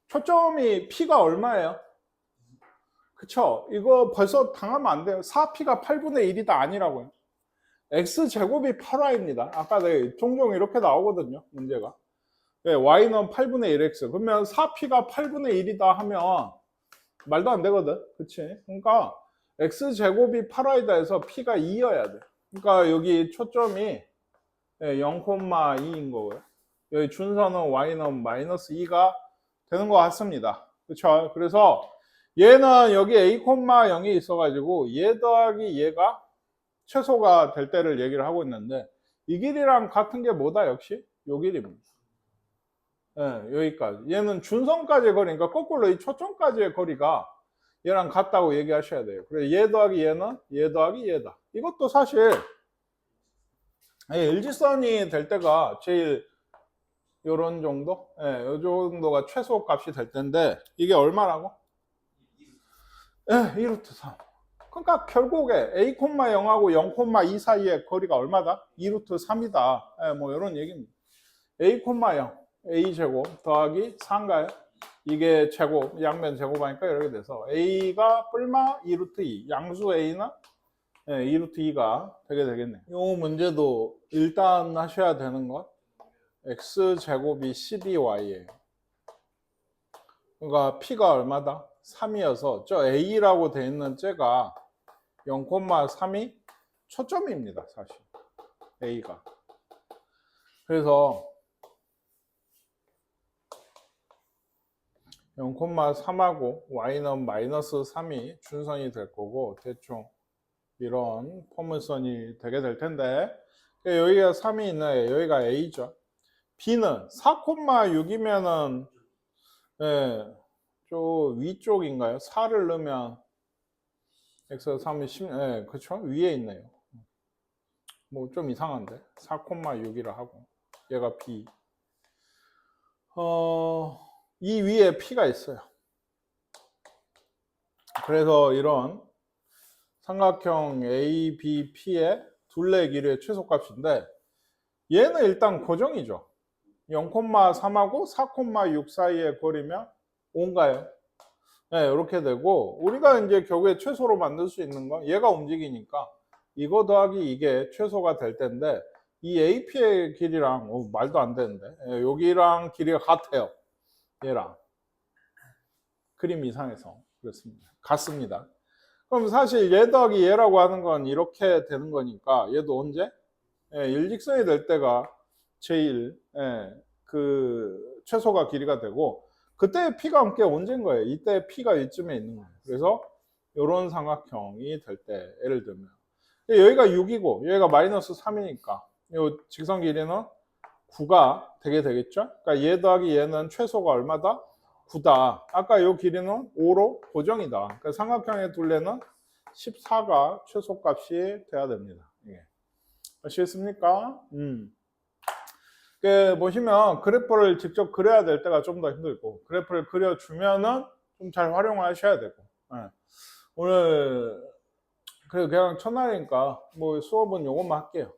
초점이 P가 얼마예요? 그쵸? 이거 벌써 당하면 안 돼요. 4P가 8분의 1이다 아니라고요. X제곱이 8Y입니다. 아까 종종 이렇게 나오거든요. 문제가. Y는 8분의 1X. 그러면 4P가 8분의 1이다 하면 말도 안 되거든. 그치? 그러니까 X제곱이 8Y다 해서 P가 2여야 돼. 그러니까 여기 초점이 0,2인 거고요. 여기 준선은 Y는 마이너스 2가 되는 것 같습니다. 그쵸? 그래서 얘는 여기 A,0이 있어가지고 얘 더하기 얘가 최소가 될 때를 얘기를 하고 있는데 이 길이랑 같은 게 뭐다 역시? 요 길입니다. 여기까지. 얘는 준선까지의 거리니까 거꾸로 이 초점까지의 거리가 얘랑 같다고 얘기하셔야 돼요. 그래서 얘 더하기 얘는 얘 더하기 얘다. 이것도 사실 일직선이 될 때가 제일 요런 정도? 요 정도가 최소 값이 될 텐데 이게 얼마라고? 2루트 3. 그러니까 결국에 A,0하고 0,2 사이의 거리가 얼마다? 2루트 3이다. 뭐 이런 얘기입니다. A,0 A제곱 더하기 4인가요? 이게 제곱, 양변 제곱하니까 이렇게 돼서 A가 뿔마 2루트 2. 양수 A는 2루트 2가 되게 되겠네요. 이 문제도 일단 하셔야 되는 것 X제곱이 12Y예요. 그러니까 P가 얼마다? 3이어서 저 A라고 되어 있는 쟤가 0,3이 초점입니다. 사실 A가. 그래서 0,3하고 Y는 마이너스 3이 준선이 될 거고 대충 이런 포물선이 되게 될 텐데 여기가 3이 있네. 여기가 A죠. B는 4,6이면은 저 위쪽인가요? 4를 넣으면 X 3이 10, 그쵸? 위에 있네요. 뭐 좀 이상한데 4,6이라 하고 얘가 B. 이 위에 P가 있어요. 그래서 이런 삼각형 ABP의 둘레 길이의 최소값인데 얘는 일단 고정이죠. 0,3하고 4,6 사이의 거리면 5인가요? 네, 이렇게 되고 우리가 이제 결국에 최소로 만들 수 있는 건 얘가 움직이니까 이거 더하기 이게 최소가 될 텐데 이 AP의 길이랑 말도 안 되는데 여기랑 길이가 같아요. 얘랑 그림 이상해서 그렇습니다. 같습니다. 그럼 사실 얘 더하기 얘라고 하는 건 이렇게 되는 거니까 얘도 언제? 일직선이 될 때가 제일 그 최소가 길이가 되고 그때 P가 함께 언제인 거예요? 이때 P가 이쯤에 있는 거예요. 그래서 이런 삼각형이 될 때 예를 들면 여기가 6이고 여기가 마이너스 3이니까 이 직선 길이는 9가 되게 되겠죠? 그러니까 얘 더하기 얘는 최소가 얼마다? 9다. 아까 이 길이는 5로 고정이다. 그러니까 삼각형의 둘레는 14가 최소값이 돼야 됩니다. 예. 아시겠습니까? 보시면 그래프를 직접 그려야 될 때가 좀 더 힘들고 그래프를 그려주면은 좀 잘 활용하셔야 되고 오늘 그냥 첫날이니까 뭐 수업은 요것만 할게요.